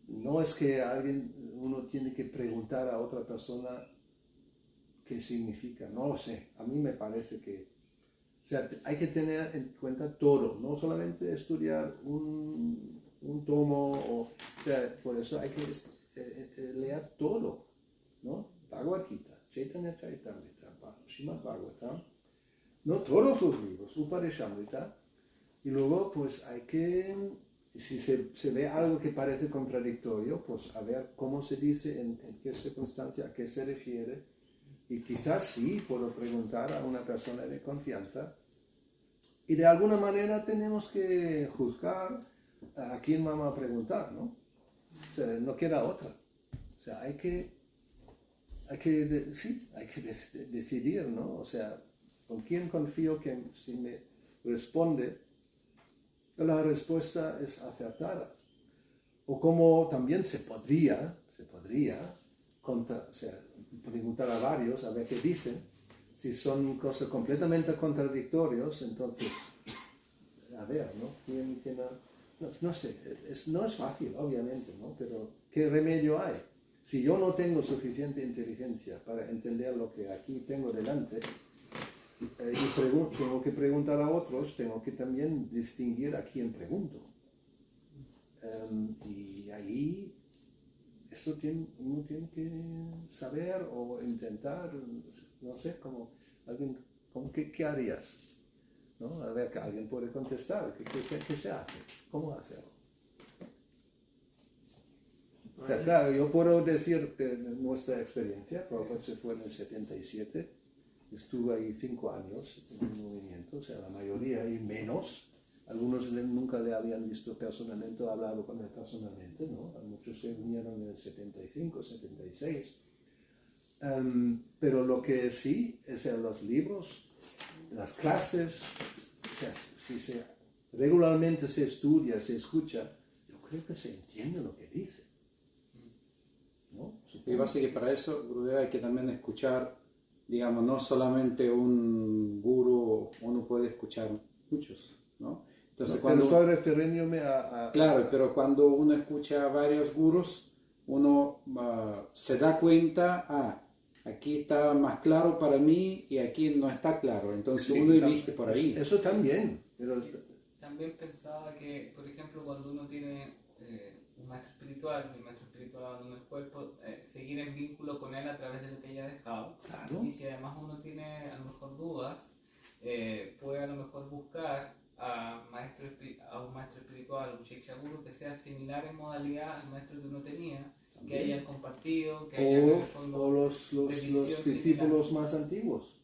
S1: no es que uno tiene que preguntar a otra persona qué significa, no lo sé. A mí me parece que, o sea, hay que tener en cuenta todo, no solamente estudiar un tomo, o sea, por eso hay que leer todo, ¿no? Bhagavad Gita, Chaitanya Charitamrita, Srimad Bhagavatam, no todos los libros, Upanishamrita, y luego pues hay que, si se ve algo que parece contradictorio, pues a ver cómo se dice, en qué circunstancia, a qué se refiere, y quizás sí puedo preguntar a una persona de confianza, y de alguna manera tenemos que juzgar a quién vamos a preguntar, ¿no? O sea, no queda otra. O sea, hay que decidir, ¿no? O sea, ¿con quién confío que si me responde, la respuesta es acertada? O como también se podría preguntar a varios a ver qué dicen. Si son cosas completamente contradictorias, entonces, a ver, ¿no? No sé, no es fácil, obviamente, ¿no? Pero ¿qué remedio hay? Si yo no tengo suficiente inteligencia para entender lo que aquí tengo delante, y tengo que preguntar a otros, tengo que también distinguir a quién pregunto. Y ahí uno tiene que saber o intentar, no sé, ¿qué harías? ¿No? A ver, que alguien puede contestar, ¿qué se hace? ¿Cómo hacerlo? O sea, claro, yo puedo decir que nuestra experiencia, Prabhupada se fue en el 77, estuve ahí 5 años en el movimiento, o sea, la mayoría y menos. Algunos nunca le habían visto personalmente o hablado con él personalmente, ¿no? Muchos se unieron en el 75, 76. Pero lo que sí, es en los libros, las clases, o sea, si regularmente se estudia, se escucha, yo creo que se entiende lo que dice. ¿No?
S2: Y base que para eso, Gurudev, hay que también escuchar, digamos, no solamente un guru, uno puede escuchar muchos, ¿no? Entonces,
S1: pero estoy refiriéndome a...
S2: Claro, pero cuando uno escucha a varios gurús, uno se da cuenta, aquí está más claro para mí y aquí no está claro. Entonces
S1: Sí,
S2: uno elige por ahí.
S1: Eso también. Pero...
S4: También pensaba que, por ejemplo, cuando uno tiene un maestro espiritual, y el maestro espiritual abandona el cuerpo, seguir en vínculo con él a través de lo que ella ha dejado.
S1: Claro.
S4: Y si además uno tiene a lo mejor dudas, puede a lo mejor buscar a un maestro espiritual, un Shiksha Guru, que sea similar en modalidad al maestro que uno tenía, también, que hayan compartido, que hayan en el fondo
S1: o los discípulos más antiguos,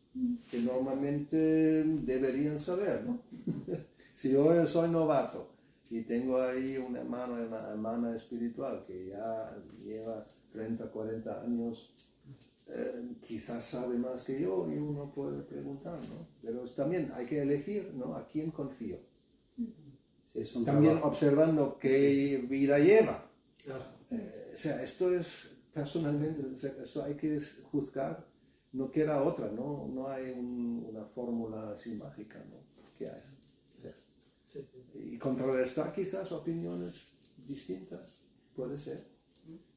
S1: que normalmente deberían saber, ¿no? Si yo soy novato y tengo ahí una hermana espiritual que ya lleva 30, 40 años, quizás sabe más que yo y uno puede preguntar, ¿no? Pero también hay que elegir, ¿no? A quién confío.
S2: Sí, es un
S1: también
S2: trabajo.
S1: Observando qué vida lleva.
S3: Claro.
S1: O sea, esto es personalmente, esto hay que juzgar, no queda otra, no hay una fórmula así mágica, ¿no? ¿Qué hay? O sea,
S3: Sí.
S1: y contrarrestar quizás opiniones distintas, puede ser,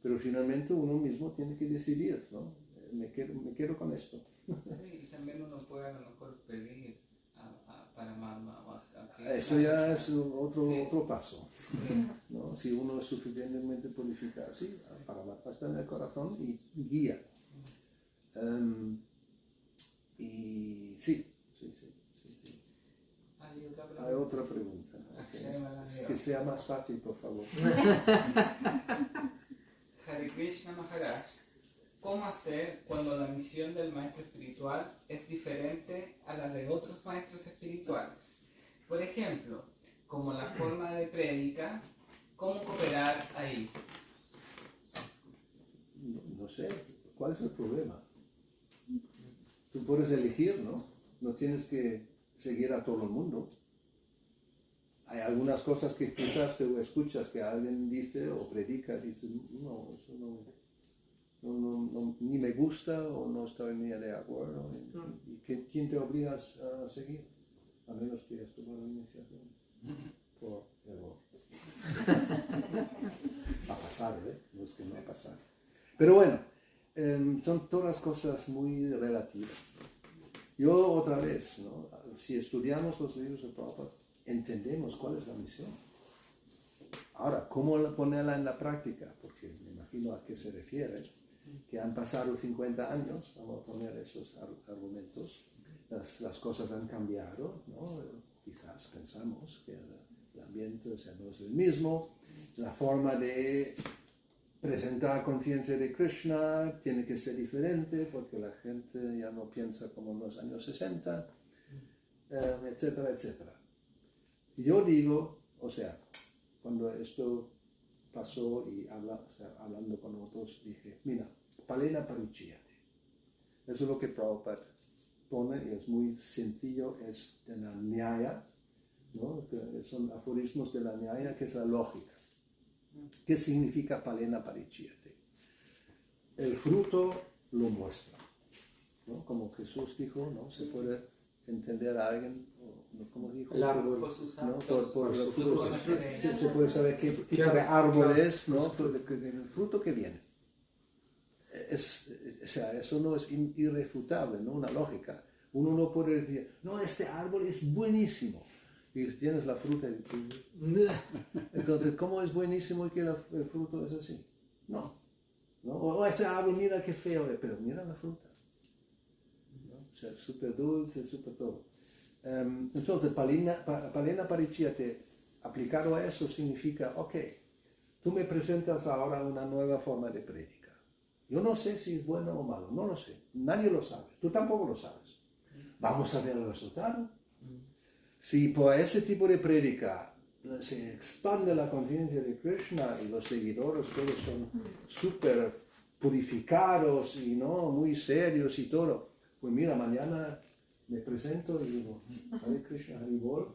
S1: pero finalmente uno mismo tiene que decidir, ¿no? Me quedo con esto.
S4: Sí, y también uno puede a lo mejor pedir a Paramatma o
S1: Eso ya es otro paso,
S4: Sí.
S1: ¿no? Si uno es suficientemente purificado, sí, Paramatma está en el corazón y guía. Y sí. Hay otra pregunta. Okay. Que sea más fácil, por favor.
S4: Hare Krishna Maharaj, ¿cómo hacer cuando la misión del maestro espiritual es diferente a la de otros maestros espirituales? Por ejemplo, como la forma de prédica, ¿cómo cooperar ahí?
S1: No sé, ¿cuál es el problema? Tú puedes elegir, ¿no? No tienes que seguir a todo el mundo. Hay algunas cosas que quizás tú escuchas que alguien dice o predica, dices, no, eso no, ni me gusta o no estoy ni de acuerdo. ¿Y quién te obligas a seguir? A menos que es tu buena iniciación. Por error. Va a pasar, ¿eh? No es que no va a pasar. Pero bueno, son todas cosas muy relativas. Yo otra vez, ¿no? Si estudiamos los libros de Prabhupada, entendemos cuál es la misión. Ahora, ¿cómo ponerla en la práctica? Porque me imagino a qué se refiere, que han pasado 50 años, vamos a poner esos argumentos, las cosas han cambiado, ¿no? Quizás pensamos que el ambiente, o sea, no es el mismo, la forma de presentar conciencia de Krishna tiene que ser diferente porque la gente ya no piensa como en los años 60, etcétera, etcétera. Yo digo, o sea, cuando esto pasó y hablando con otros, dije, mira, palena parichiyate. Eso es lo que Prabhupada pone y es muy sencillo, es de la Nyaya, ¿no? Que son aforismos de la Nyaya, que es la lógica. ¿Qué significa palena parichiyate? El fruto lo muestra, ¿no? Como Jesús dijo, ¿no? Se puede entender a alguien, ¿cómo dijo?
S2: El árbol,
S4: por sus
S1: ¿no?
S4: actos,
S1: Por
S2: su
S1: los
S2: fruto.
S1: frutos. Se puede saber qué tipo de árbol es, ¿no? El fruto que viene. O sea, eso no es irrefutable, ¿no? Una lógica. Uno no puede decir, no, este árbol es buenísimo. Y tienes la fruta y entonces, ¿cómo es buenísimo y que el fruto es así? No. ¿No? O ese árbol, mira qué feo es, pero mira la fruta. ¿No? O sea, súper dulce, súper todo. Entonces, Palena Paricchiate, aplicado a eso, significa, ok, tú me presentas ahora una nueva forma de prédica. Yo no sé si es bueno o malo, no lo sé. Nadie lo sabe, tú tampoco lo sabes. Vamos a ver el resultado. Si por ese tipo de prédica se expande la conciencia de Krishna y los seguidores todos son súper purificados y no muy serios y todo, pues mira, mañana me presento y digo, Hare Krishna, Hare Bol,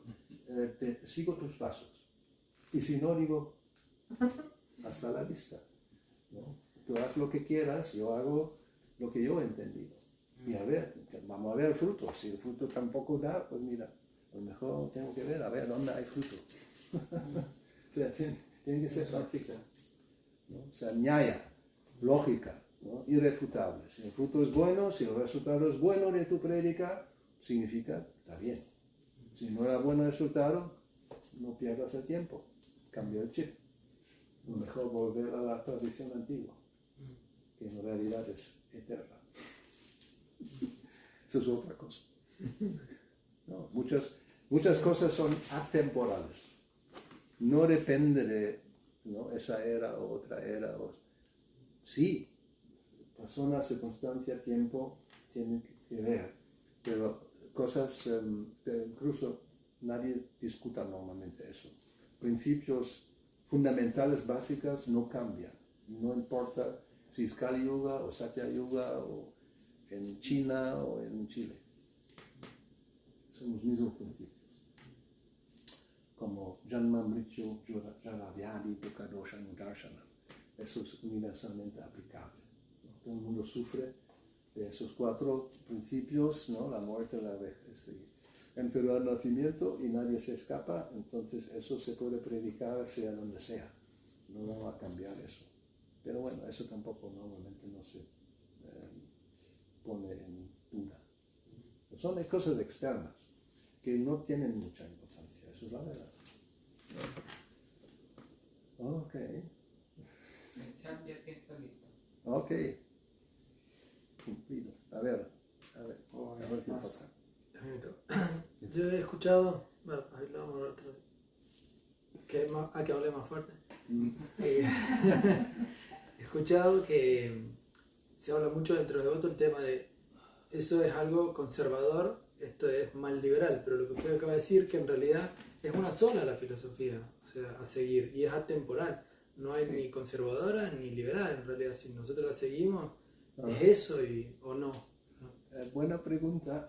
S1: sigo tus pasos. Y si no, digo, hasta la vista. ¿No? Tú haz lo que quieras, yo hago lo que yo he entendido. Y a ver, vamos a ver el fruto. Si el fruto tampoco da, pues mira, a lo mejor tengo que ver, a ver dónde hay fruto. O sea, tiene que ser práctica. ¿No? O sea, ñaya, lógica, ¿no? Irrefutable. Si el fruto es bueno, si el resultado es bueno de tu prédica, significa, está bien. Si no era bueno el resultado, no pierdas el tiempo. Cambia el chip. Lo mejor volver a la tradición antigua, que en realidad es eterna. Eso es otra cosa. No, muchas cosas son atemporales. No depende de, ¿no?, esa era o otra era. Sí, persona, circunstancia, tiempo tienen que ver, pero cosas que incluso nadie discuta normalmente eso. Principios fundamentales, básicas, no cambian. No importa si es Kali Yuga o Satya Yuga o en China o en Chile. Son los mismos principios. Como Janma Mrityu Jara Vyadi Dukkha Dosha Nudarshana. Eso es universalmente aplicable. ¿No? Todo el mundo sufre de esos 4 principios, ¿no? La muerte, la vejez, enfermedad, el nacimiento, y nadie se escapa. Entonces eso se puede predicar sea donde sea. No vamos a cambiar eso. Pero bueno, eso tampoco normalmente no se pone en duda. Son cosas externas que no tienen mucha importancia. Eso es la verdad. Ok.
S4: El chat ya está listo.
S1: Ok. Cumplido. A ver qué pasa.
S3: Yo he escuchado, bueno, ahí lo vamos a ver otro día, que hable más fuerte. He escuchado que se habla mucho dentro de devoto el tema de eso es algo conservador, esto es mal liberal, pero lo que usted acaba de decir que en realidad es una sola la filosofía, o sea, a seguir, y es atemporal. No hay ni conservadora ni liberal, en realidad, si nosotros la seguimos, es eso o no.
S1: Buena pregunta.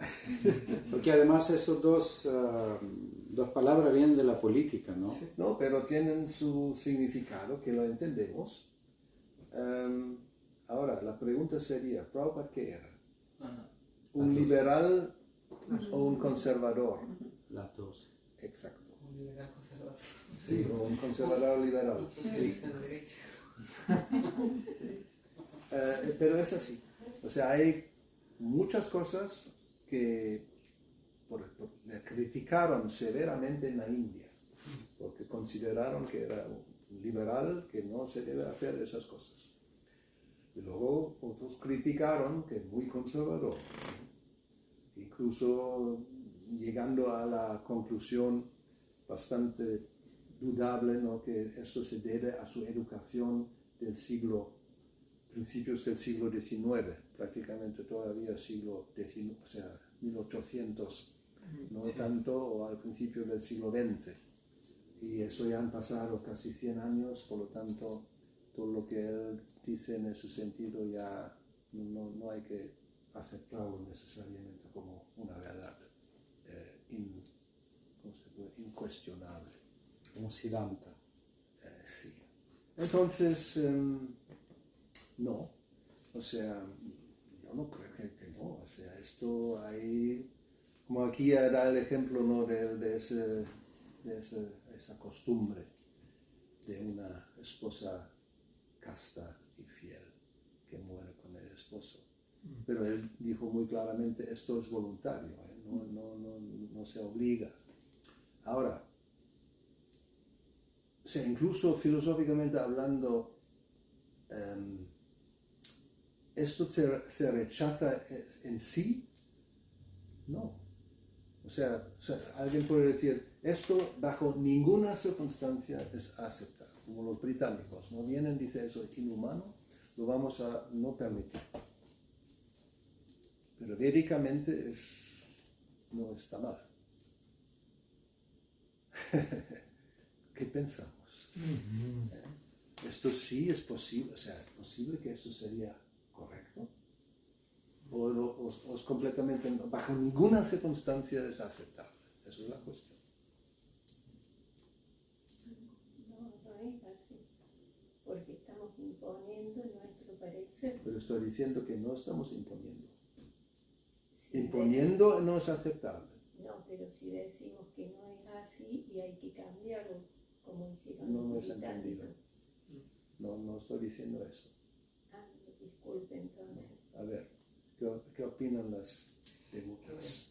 S2: Porque además esos dos palabras vienen de la política, ¿no?
S3: Sí.
S1: No, pero tienen su significado, que lo entendemos. Ahora, la pregunta sería, ¿Prabhupada qué era? ¿Un liberal o un conservador?
S2: Las dos.
S1: Exacto.
S4: Un liberal conservador.
S1: Sí, o un conservador liberal.
S4: Un socialista de derecha.
S1: Pero es así. O sea, hay muchas cosas que le criticaron severamente en la India, porque consideraron que era un liberal, que no se debe hacer esas cosas. Y luego otros criticaron que es muy conservador, incluso llegando a la conclusión bastante dudable, ¿no?, que esto se debe a su educación del principios del siglo XIX, prácticamente todavía siglo XIX, o sea, 1800, no
S3: Sí.
S1: tanto, o al principio del siglo XX. Y eso ya han pasado casi 100 años, por lo tanto, todo lo que él dice en ese sentido ya no hay que aceptarlo necesariamente como una verdad incuestionable.
S2: Como Siddhanta.
S1: Sí. Entonces, no, o sea, yo no creo que no, o sea, esto hay, como aquí da el ejemplo, ¿no?, de esa costumbre de una esposa casta y fiel que muere con el esposo. Pero él dijo muy claramente, esto es voluntario, no se obliga. Ahora, o sea, incluso filosóficamente hablando, ¿esto se rechaza en sí? No. O sea, alguien puede decir, esto bajo ninguna circunstancia es aceptable, como los británicos, ¿no? Vienen y dicen, eso es inhumano, lo vamos a no permitir. Pero védicamente no está mal. ¿Qué pensamos? ¿Esto sí es posible? O sea, ¿es posible que esto sería correcto? ¿O es completamente, bajo ninguna circunstancia es aceptable? Esa es la cuestión.
S5: No es así, porque estamos imponiendo nuestro parecer.
S1: Pero estoy diciendo que no estamos imponiendo.
S5: Si
S1: Imponiendo no es aceptable.
S5: No, pero si decimos que no es así y hay que cambiarlo, como hicieron
S1: No me
S5: los
S1: has entendido.
S5: británicos.
S1: No estoy diciendo eso.
S5: Ah, disculpe entonces.
S1: A ver, ¿qué opinan las devotas?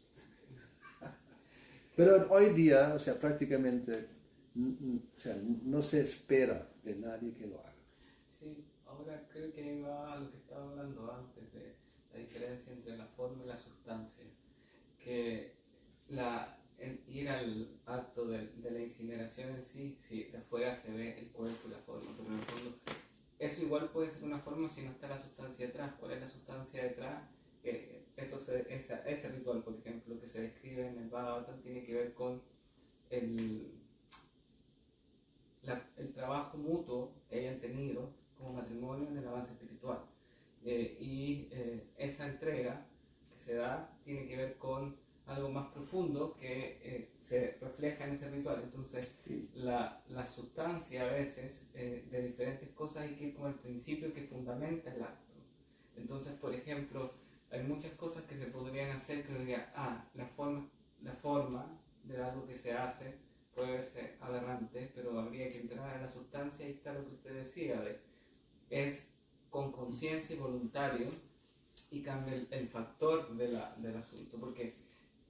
S1: Pero hoy día, o sea, prácticamente, o sea, no se espera de nadie que lo haga.
S4: Sí, ahora creo que va a lo que estaba hablando antes de la diferencia entre la forma y la sustancia. Que ir al acto de la incineración en sí, de afuera se ve el cuerpo y la forma, pero en el fondo eso igual puede ser una forma si no está la sustancia detrás. ¿Cuál es la sustancia detrás? Ese ritual, por ejemplo, que se describe en el Bhagavatam, tiene que ver con el trabajo mutuo que hayan tenido como matrimonio en el avance espiritual. Esa entrega que se da tiene que ver con algo más profundo que se refleja en ese ritual. Entonces,
S1: Sí.
S4: la sustancia a veces de diferentes cosas hay que ir como el principio que fundamenta el acto. Entonces, por ejemplo, hay muchas cosas que se podrían hacer que uno diga, la forma de algo que se hace puede verse aberrante, pero habría que entrar a la sustancia y está lo que usted decía, es con conciencia y voluntario y cambia el factor del asunto, porque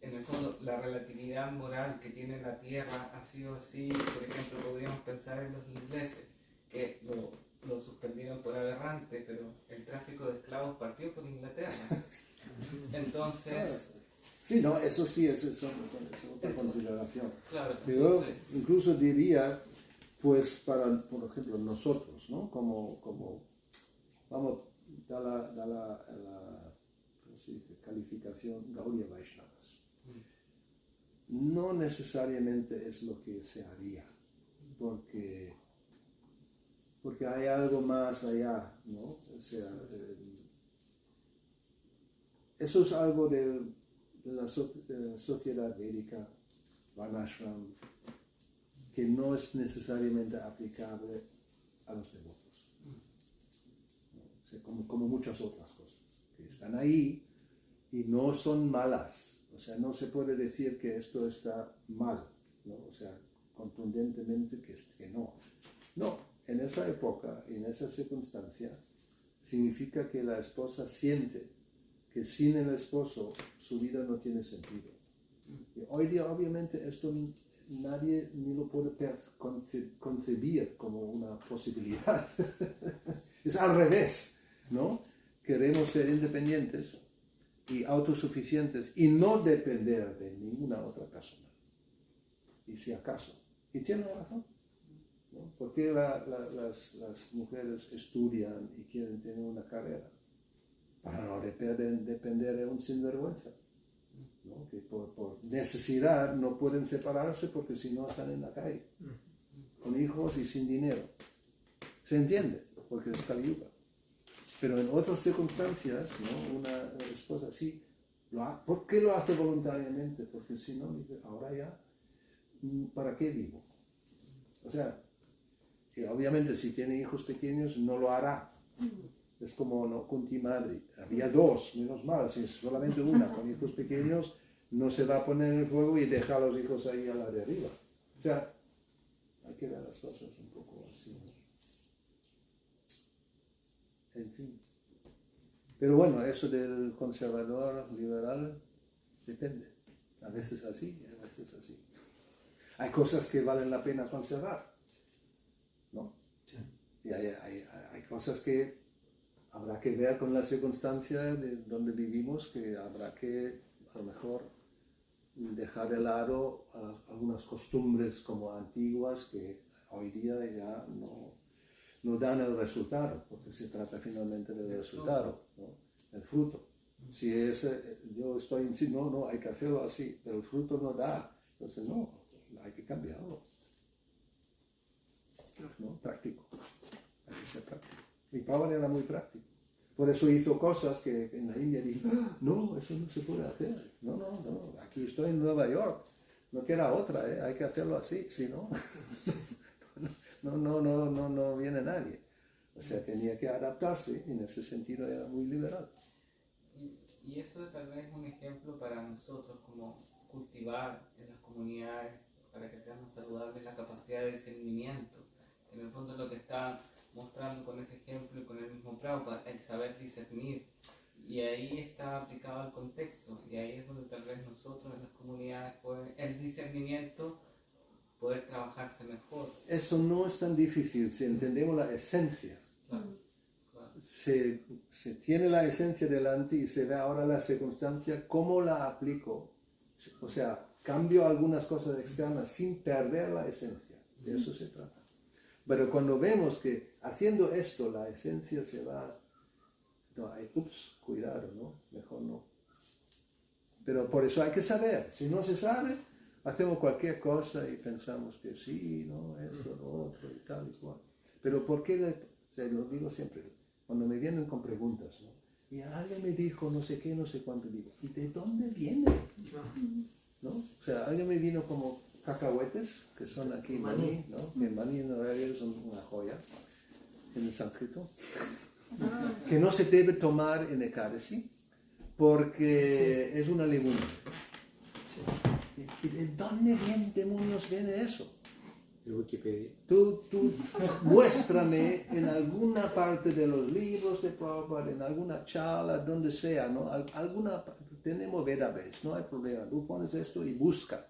S4: en el fondo la relatividad moral que tiene la Tierra ha sido así. Por ejemplo, podríamos pensar en los ingleses, que lo suspendieron por aberrante, pero el tráfico de esclavos partió por Inglaterra. Entonces...
S1: Sí, no, eso sí, eso es otra consideración.
S4: Claro,
S1: Pero
S4: entonces,
S1: incluso diría, pues para, por ejemplo, nosotros, ¿no? Como vamos, da la ¿cómo se dice? Calificación Gaudiya Vaishnavas. No necesariamente es lo que se haría, porque hay algo más allá, ¿no? O sea, eso es algo de la sociedad védica, Varnashram, que no es necesariamente aplicable a los devotos. ¿No? O sea, como muchas otras cosas, que están ahí y no son malas. O sea, no se puede decir que esto está mal, ¿no? O sea, contundentemente que no. No, en esa época, en esa circunstancia, significa que la esposa siente que sin el esposo su vida no tiene sentido. Y hoy día, obviamente, esto nadie ni lo puede concebir como una posibilidad. Es al revés, ¿no? Queremos ser independientes y autosuficientes y no depender de ninguna otra persona. Y si acaso. Y tiene razón, ¿no? ¿Por qué las mujeres estudian y quieren tener una carrera? Para no depender de un sinvergüenza, ¿no? Que por necesidad no pueden separarse porque si no están en la calle, con hijos y sin dinero. ¿Se entiende? Porque es Kali Yuga. Pero en otras circunstancias, ¿no? Una esposa sí, ¿por qué lo hace voluntariamente? Porque si no, dice, ahora ya, ¿para qué vivo? O sea, y obviamente si tiene hijos pequeños no lo hará. Es como no, Kunti Madri. Había dos, menos mal, si es solamente una con hijos pequeños, no se va a poner en el fuego y deja a los hijos ahí a la de arriba. O sea, hay que ver las cosas un poco así. En fin. Pero bueno, eso del conservador liberal depende. A veces así, a veces así. Hay cosas que valen la pena conservar, ¿no?
S3: Sí.
S1: Y hay cosas que habrá que ver con la circunstancia de donde vivimos, que habrá que, a lo mejor, dejar de lado algunas costumbres como antiguas que hoy día ya no dan el resultado, porque se trata finalmente del resultado, ¿no? El fruto. Si es, yo estoy en sí, no, hay que hacerlo así, pero el fruto no da, entonces no, hay que cambiarlo. ¿No? Práctico, hay que ser práctico. Mi padre era muy práctico. Por eso hizo cosas que en la India dije, no, eso no se puede hacer. No, aquí estoy en Nueva York, no queda otra, hay que hacerlo así, si no, no viene nadie. O sea, tenía que adaptarse, y en ese sentido era muy liberal.
S4: Y eso tal vez es un ejemplo para nosotros, como cultivar en las comunidades, para que sea más saludable la capacidad de discernimiento. En el fondo lo que está mostrando con ese ejemplo y con el mismo Prabhupada, el saber discernir. Y ahí está aplicado al contexto, y ahí es donde tal vez nosotros en las comunidades, el discernimiento, poder trabajarse mejor.
S1: Eso no es tan difícil si entendemos la esencia.
S4: Claro.
S1: Se tiene la esencia delante y se ve ahora la circunstancia, cómo la aplico. O sea, cambio algunas cosas externas sin perder la esencia. De eso se trata. Pero cuando vemos que haciendo esto la esencia se va, no, cuidado, ¿no? Mejor no. Pero por eso hay que saber. Si no se sabe, hacemos cualquier cosa y pensamos que sí, no, esto, lo otro y tal y cual. Pero ¿por qué? O sea, lo digo siempre, cuando me vienen con preguntas, ¿no? Y alguien me dijo no sé qué, no sé cuánto, digo, ¿y de dónde viene? ¿No? O sea, alguien me vino como cacahuetes, que son aquí maní, ¿no? Que maní en realidad son una joya en el sánscrito, que no se debe tomar en Ekadasi porque es una legumbre. ¿Y de dónde demonios viene eso?
S2: De Wikipedia.
S1: Tú muéstrame en alguna parte de los libros de Prabhupada, en alguna charla, donde sea, ¿no? Tenemos Vedabase, no hay problema. Tú pones esto y busca.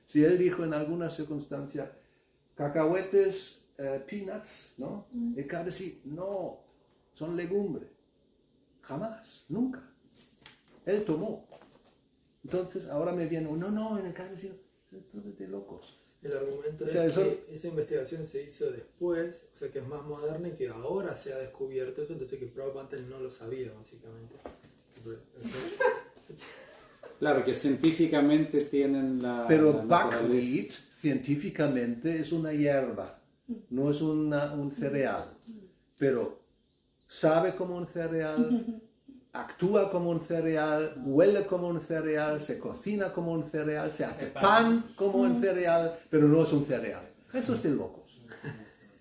S1: Si él dijo en alguna circunstancia, cacahuetes, peanuts, ¿no? Ekadasi, no, son legumbre. Jamás, nunca. Él tomó. Entonces, ahora me viene, no, en Ekadasi, esto es de locos.
S3: El argumento
S1: O sea,
S3: es que esa investigación se hizo después, o sea que es más moderna y que ahora se ha descubierto eso, entonces que Prabhupada antes no lo sabía, básicamente.
S2: Claro, que científicamente tienen la
S1: Pero
S2: la
S1: buckwheat, científicamente, es una hierba, no es un cereal. Pero sabe como un cereal, actúa como un cereal, huele como un cereal, se cocina como un cereal, se hace pan como un cereal, pero no es un cereal. Eso es de locos.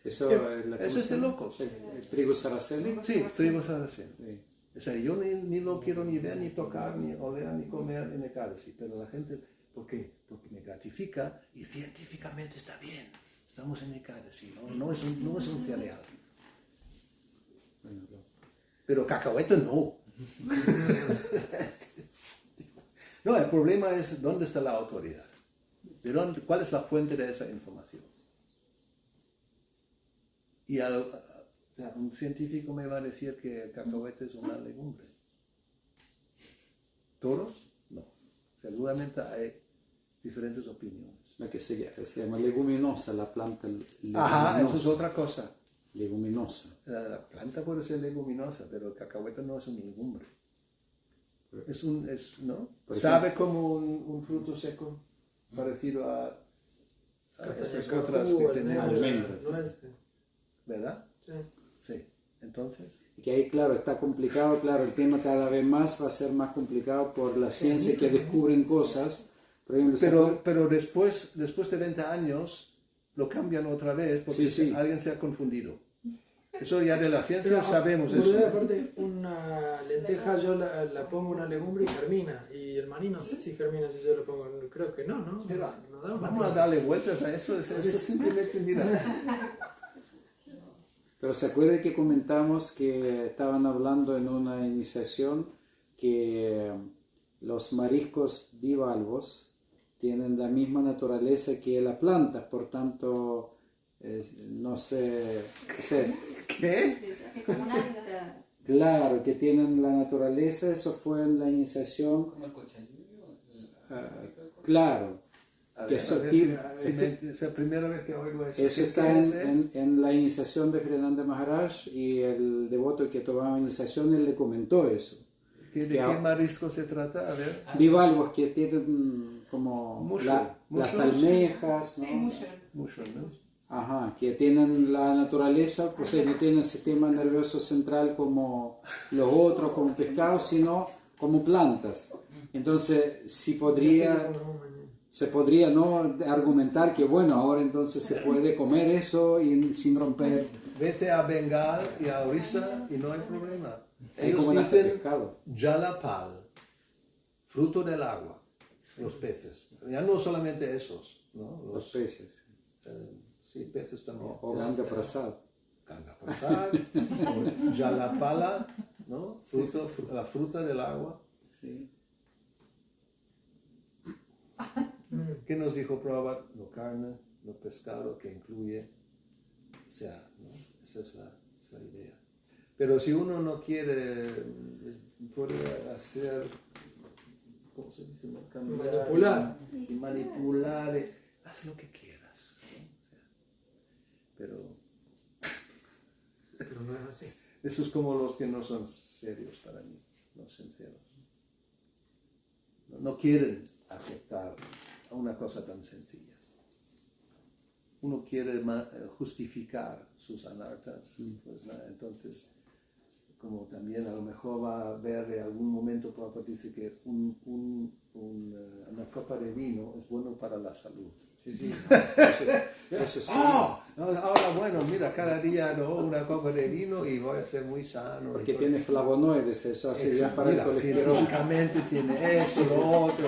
S2: Eso
S1: Eso es de locos.
S2: El trigo sarraceno.
S1: Sí, trigo sarraceno.
S2: Sí.
S1: O sea, yo ni lo quiero ni ver, ni tocar, ni oler, ni comer en Ekadasi. Pero la gente, ¿por qué? Porque me gratifica y científicamente está bien. Estamos en Ekadasi, no es un cereal.
S2: Bueno, claro.
S1: Pero cacahuete no. No, el problema es dónde está la autoridad. ¿Cuál es la fuente de esa información? Y un científico me va a decir que el cacahuete es una legumbre. ¿Todos? No. Seguramente hay diferentes opiniones.
S2: La que se llama leguminosa, la planta leguminosa.
S1: Ajá, eso es otra cosa.
S2: Leguminosa.
S1: La planta puede ser leguminosa, pero el cacahuete no es una legumbre. ¿No? Sabe como un fruto seco, parecido a esas otras que tenemos.
S2: Almendras.
S1: ¿Verdad?
S3: Sí.
S1: Sí. Entonces,
S2: Y que ahí, claro, está complicado, claro, el tema cada vez más va a ser más complicado por la ciencia que descubren cosas.
S1: pero después de 20 años lo cambian otra vez porque
S2: Sí.
S1: alguien se ha confundido. Eso ya de la ciencia
S3: Pero,
S1: sabemos
S3: boludo,
S1: eso.
S3: aparte, una lenteja yo la pongo en una legumbre y germina. Y el maní no sé si germina si yo lo pongo. Creo que no.
S1: Pero
S3: No da una
S1: vamos a darle vueltas a eso. Eso simplemente, mira.
S2: Pero se acuerda que comentamos que estaban hablando en una iniciación que los mariscos bivalvos tienen la misma naturaleza que la planta, por tanto, no sé,
S1: ¿Qué?
S5: Como un alga.
S2: claro, que tienen la naturaleza, eso fue en la iniciación,
S4: Como el cochinillo.
S2: claro.
S1: A
S2: Que
S1: ver,
S2: eso
S1: a ver es la primera vez que oigo eso.
S2: Eso
S1: ¿Qué
S2: está
S1: es?
S2: en la iniciación de Hridayananda Maharaj, y el devoto que tomaba iniciación, él le comentó eso.
S1: ¿De qué marisco se trata? A ver.
S2: Bivalvos que tienen como
S1: Mushroom.
S2: las
S1: Mushrooms.
S2: almejas, ¿no?
S4: Sí, mushroom.
S1: Mucho, ¿no?
S2: Ajá, que tienen la naturaleza, pues no tienen sistema nervioso central como los otros, como pescados, sino como plantas. Entonces,
S3: Así
S2: se podría no argumentar que bueno, ahora entonces se puede comer eso y sin romper.
S1: Vete a Bengal y a Orissa y no hay problema.
S2: Hay
S1: Ellos
S2: como hasta
S1: dicen
S2: pescado.
S1: jalapal, fruto del agua, los peces. Ya no solamente esos, ¿no?
S2: Los peces.
S1: Sí, peces también.
S2: O ganga prasad.
S1: Ganga prasad, o jalapala, ¿no? La fruta del agua.
S2: Sí.
S1: ¿Qué nos dijo Prabhupada? No carne, no pescado, que incluye, o sea, ¿no? Esa es la idea. Pero si uno no quiere, puede hacer, ¿cómo se dice? ¿No? Cambiar
S3: Manipular.
S1: Y manipular, haz lo que quieras. ¿no? O sea,
S3: Pero no es así.
S1: eso es como los que no son serios para mí, no sinceros. No quieren aceptar a una cosa tan sencilla. Uno quiere justificar sus anartas, pues nada, entonces, como también a lo mejor va a ver en algún momento, Prabhupada dice que una copa de vino es bueno para la salud.
S2: Sí, sí. Eso sí.
S1: Ahora bueno, mira, cada día una copa de vino y voy a ser muy sano.
S2: Porque tiene flavonoides, eso hace bien para el
S1: Mira,
S2: colesterol.
S1: científicamente tiene eso, lo otro.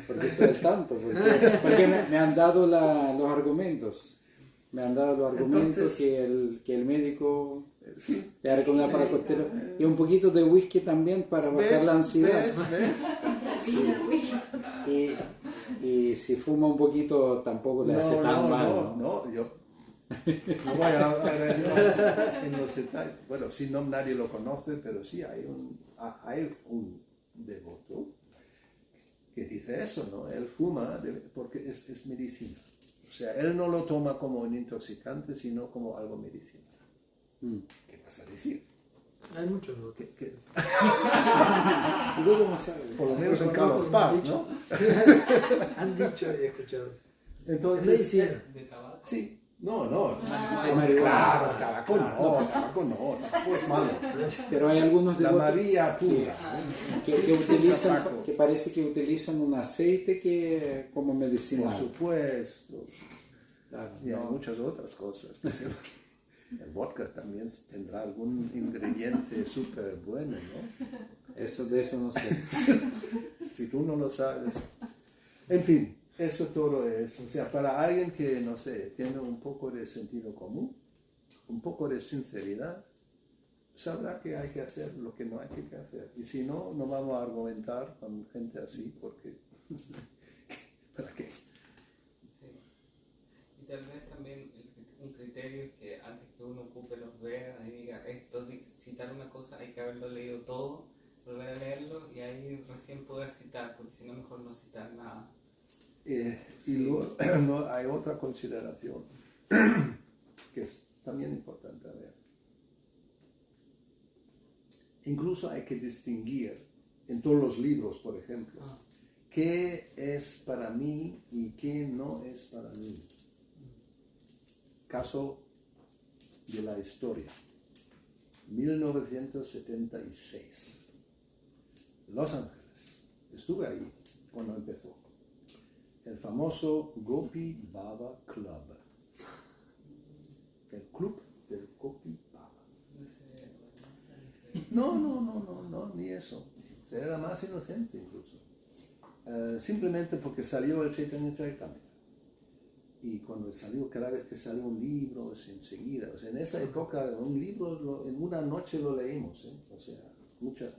S2: Porque estoy al tanto, porque me han dado los argumentos. Me han dado los argumentos.
S1: Entonces,
S2: que el médico
S1: Sí.
S2: le ha recomendado para el colesterol. Y un poquito de whisky también para bajar la ansiedad.
S1: ¿Ves?
S2: Y si fuma un poquito tampoco le hace tan mal.
S1: No, yo no voy a entrar en los detalles. Bueno, si no, nadie lo conoce, pero sí hay un devoto que dice eso, ¿no? Él fuma porque es medicina. O sea, él no lo toma como un intoxicante, sino como algo medicinal. ¿Qué vas a decir?
S3: Hay muchos, ¿no?
S2: ¿Y luego cómo sabe?
S1: Por lo menos en Carlos Paz, ¿no?
S3: Han dicho y he escuchado.
S1: Entonces,
S3: medicina.
S4: De tabaco.
S1: sí, no.
S2: Hay marihuana.
S1: Claro, tabaco no, tabaco es malo.
S2: Pero hay algunos
S1: La
S2: devotos
S1: María pura.
S2: que utilizan, que parece que utilizan un aceite que como
S1: Por
S2: medicinal.
S1: supuesto.
S2: Claro,
S1: Y hay
S2: no.
S1: muchas otras cosas. El vodka también tendrá algún ingrediente súper bueno, ¿no?
S2: De eso no sé.
S1: Si tú no lo sabes. En fin, eso todo es. O sea, para alguien que, no sé, tiene un poco de sentido común, un poco de sinceridad, sabrá que hay que hacer lo que no hay que hacer. Y si no, no vamos a argumentar con gente así, porque... ¿Para qué?
S4: Sí. Y tal vez también un criterio es que antes que uno ocupe los Vedas y diga esto, citar una cosa, hay que haberlo leído todo, volver a leerlo y ahí recién poder citar, porque si no, mejor no citar nada.
S1: Y luego hay otra consideración que es también importante a ver. Incluso hay que distinguir en todos los libros, por ejemplo, qué es para mí y qué no es para mí. Caso de la historia. 1976. Los Ángeles. Estuve ahí cuando empezó. El famoso Gopi Baba Club. El club del Gopi Baba. No, ni eso. Era más inocente incluso. Simplemente porque salió el Chaitanya Charitamrita. Y cuando salió, cada vez que salió un libro, es enseguida. O sea, en esa época, un libro en una noche lo leímos, ¿eh? O sea, mucha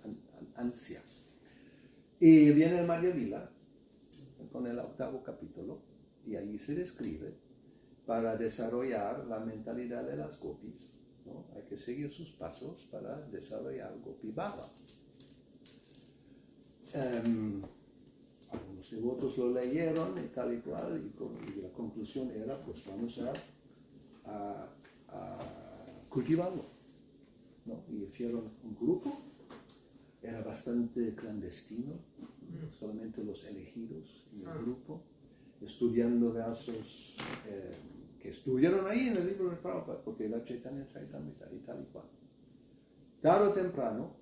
S1: ansia. Y viene el María Vila con el 8º capítulo, y ahí se describe para desarrollar la mentalidad de las gopis, ¿no? Hay que seguir sus pasos para desarrollar Gopi Baba. Algunos devotos lo leyeron y tal y cual, y la conclusión era, pues vamos a cultivarlo, ¿no? Y hicieron un grupo, era bastante clandestino, solamente los elegidos en el grupo, estudiando versos que estuvieron ahí en el libro de Prabhupada, porque era Chaitanya Charitamrita y tal y cual. Tarde o temprano,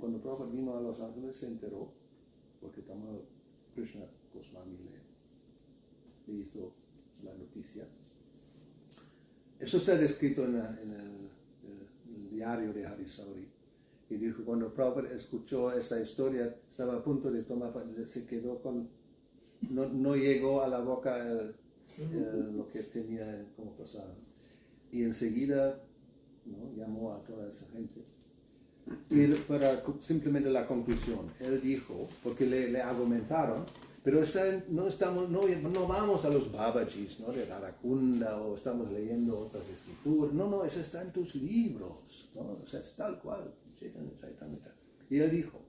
S1: cuando Prabhupada vino a Los Ángeles, se enteró, porque Tamal Krishna Goswami le hizo la noticia. Eso está descrito en el diario de Harisauri. Y dijo, cuando Prabhupada escuchó esa historia, estaba a punto de tomar, se quedó con, no llegó a la boca lo que tenía como pasado. Y enseguida, ¿no?, llamó a toda esa gente. Y para simplemente la conclusión, él dijo, porque le argumentaron, pero no vamos a los Babajis, ¿no?, de Radhakunda, o estamos leyendo otras escrituras. No, eso está en tus libros, ¿no? O sea, es tal cual. Y él dijo,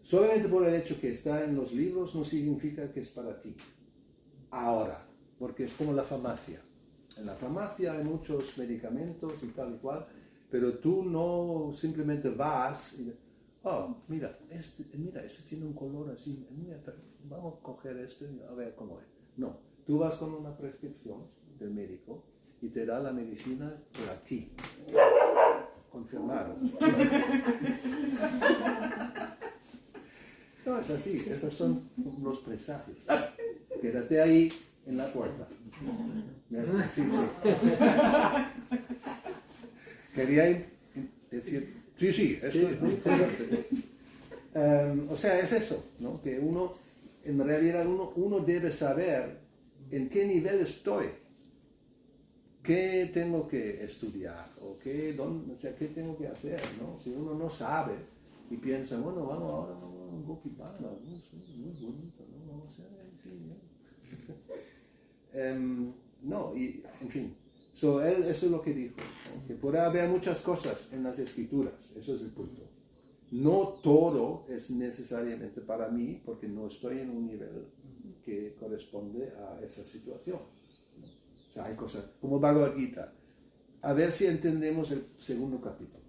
S1: solamente por el hecho que está en los libros no significa que es para ti. Ahora, porque es como la farmacia. En la farmacia hay muchos medicamentos y tal y cual, pero tú no simplemente vas y mira, este tiene un color así, mira, vamos a coger este a ver cómo es. No, tú vas con una prescripción del médico y te da la medicina para ti. Confirmado. No, es así, esos son los presagios. Quédate ahí en la puerta. Quería decir, sí, eso es muy importante. O sea, es eso, ¿no? Que en realidad uno debe saber en qué nivel estoy, qué tengo que estudiar, o qué tengo que hacer, ¿no? Si uno no sabe y piensa, bueno, vamos ahora a un Gopi Baba, muy bonito, ¿no? Vamos a ver, sí. No, y en fin. Eso es lo que dijo, ¿no? Que puede haber muchas cosas en las escrituras, eso es el punto. No todo es necesariamente para mí, porque no estoy en un nivel que corresponde a esa situación, ¿no? O sea, hay cosas como Bhagavad Gita. A ver si entendemos el 2º capítulo.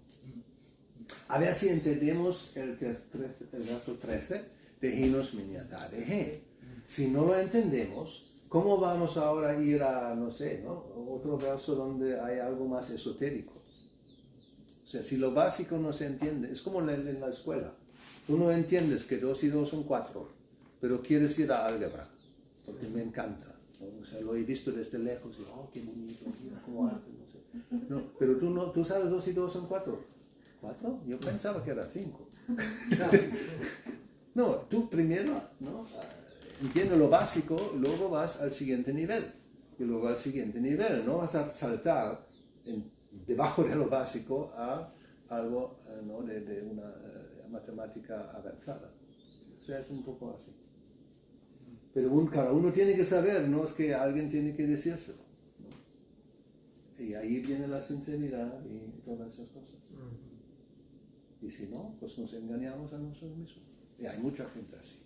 S1: A ver si entendemos el verso 13 de Hinos Minyatarehe. Si no lo entendemos, ¿cómo vamos ahora a ir a, no sé, ¿no?, otro verso donde hay algo más esotérico? O sea, si lo básico no se entiende, es como en la escuela. Tú no entiendes que 2 y 2 son 4, pero quieres ir a álgebra, porque me encanta, ¿no? O sea, lo he visto desde lejos y, qué bonito, mira cómo hace, no sé. No, pero tú sabes 2 y 2 son 4. ¿4? Yo pensaba que era 5. No, tú primero, ¿no?, entiendes lo básico, luego vas al siguiente nivel, y luego al siguiente nivel. No vas a saltar debajo de lo básico a algo, ¿no?, de una matemática avanzada. O sea, es un poco así. Pero cada uno tiene que saber, no es que alguien tiene que decírselo, ¿no? Y ahí viene la sinceridad y todas esas cosas. Y si no, pues nos engañamos a nosotros mismos. Y hay mucha gente así,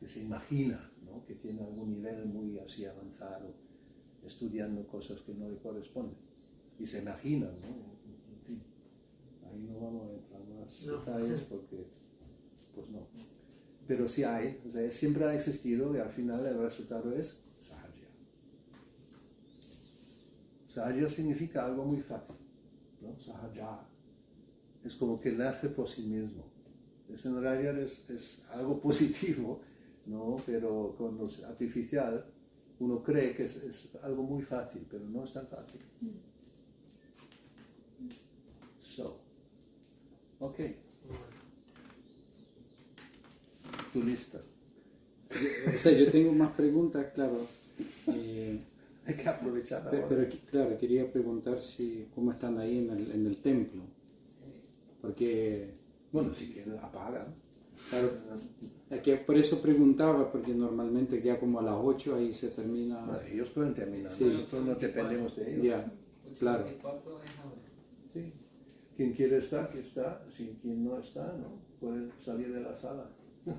S1: que se imagina, ¿no?, que tiene algún nivel muy así avanzado, estudiando cosas que no le corresponden. Y se imaginan, ¿no? En fin, ahí no vamos a entrar más detalles porque, pues no. Pero sí hay, o sea, siempre ha existido y al final el resultado es Sahaja. Sahaja significa algo muy fácil, ¿no? Sahaja. Es como que nace por sí mismo. En realidad es algo positivo, ¿no? Pero con lo artificial uno cree que es algo muy fácil, pero no es tan fácil. Ok. Tu lista.
S2: O sea, yo tengo más preguntas, claro.
S1: Hay que aprovechar ahora.
S2: Pero claro, quería preguntar cómo están ahí en el templo. Porque,
S1: Bueno, si quieren apagan.
S2: claro, es que por eso preguntaba, porque normalmente ya como a las 8 ahí se termina.
S1: Bueno, ellos pueden terminar,
S2: Sí.
S1: nosotros no dependemos de ellos.
S2: Ya, claro.
S4: 84 es ahora.
S1: Sí. Quien quiere estar, que está. Si quien no está, no puede salir de la sala.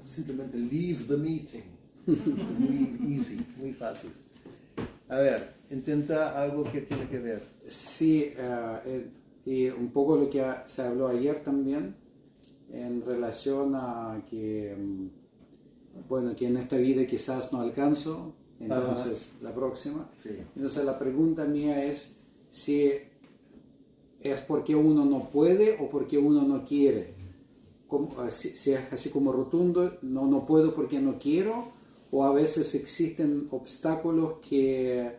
S1: Simplemente leave the meeting. Muy easy, muy fácil. A ver, intenta algo que tiene que ver.
S2: Sí, y un poco lo que se habló ayer también en relación a que, bueno, que en esta vida quizás no alcanzo, entonces la próxima.
S1: Sí.
S2: Entonces la pregunta mía es si es porque uno no puede o porque uno no quiere. Si es así como rotundo, no puedo porque no quiero, o a veces existen obstáculos que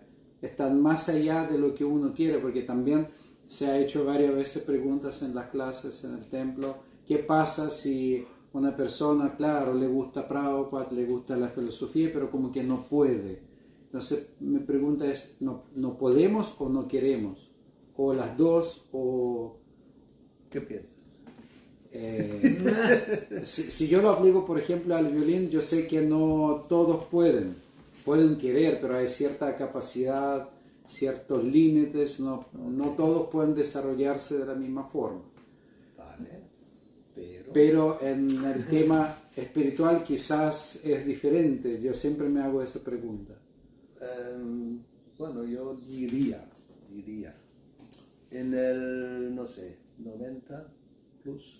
S2: están más allá de lo que uno quiere, porque también se ha hecho varias veces preguntas en las clases, en el templo, ¿qué pasa si una persona, claro, le gusta Prabhupada, le gusta la filosofía, pero como que no puede? Entonces mi pregunta es, ¿no podemos o no queremos? O las dos, o...
S1: ¿Qué piensas?
S2: Si yo lo aplico, por ejemplo, al violín, yo sé que no todos pueden querer, pero hay cierta capacidad, ciertos límites, no todos pueden desarrollarse de la misma forma.
S1: Vale,
S2: Pero en el tema espiritual quizás es diferente, yo siempre me hago esa pregunta.
S1: Bueno, yo diría, en el, no sé, 90 plus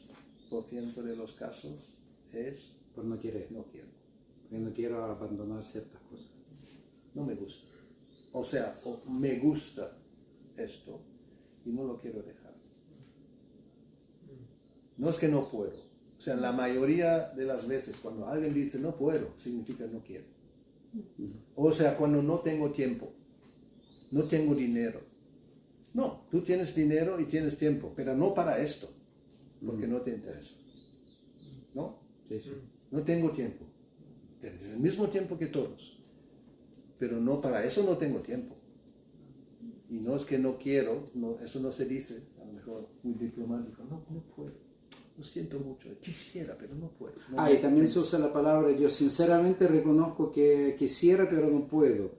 S1: % de los casos es
S2: Por no querer,
S1: no quiero,
S2: porque no quiero abandonar ciertas cosas.
S1: no me gusta. O sea, me gusta esto y no lo quiero dejar. No es que no puedo. O sea, la mayoría de las veces cuando alguien dice no puedo, significa no quiero. O sea, cuando no tengo tiempo, no tengo dinero. No, tú tienes dinero y tienes tiempo, pero no para esto, porque no te interesa. ¿No?
S2: Sí, sí.
S1: No tengo tiempo. Tienes el mismo tiempo que todos, pero no para eso no tengo tiempo. Y no es que no quiero, no, eso no se dice, a lo mejor muy diplomático, no puedo. Lo siento mucho, quisiera, pero no puedo. No
S2: Y también se usa la palabra, yo sinceramente reconozco que quisiera, pero no puedo.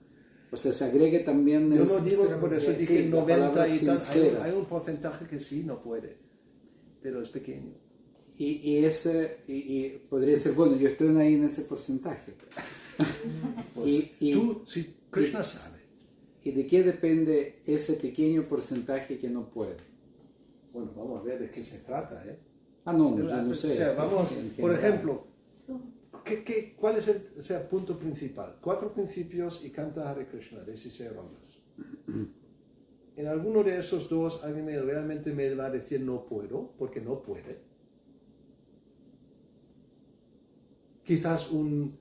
S2: O sea, se agrega también...
S1: Yo no digo, por eso dije
S2: sí,
S1: 90 y tal,
S2: sincera.
S1: hay un porcentaje que sí no puede, pero es pequeño.
S2: Y podría ser, bueno, yo estoy ahí en ese porcentaje.
S1: Pues tú, si Krishna sabe.
S2: ¿Y de qué depende ese pequeño porcentaje que no puede?
S1: Bueno, vamos a ver de qué se trata, ¿eh?
S2: No, yo no sé.
S1: O sea, vamos,
S2: En
S1: por
S2: general.
S1: ejemplo, ¿cuál es el punto principal? 4 principios y canta Hare Krishna, de 16 rondas. En alguno de esos dos, alguien realmente me va a decir no puedo, porque no puede. Quizás un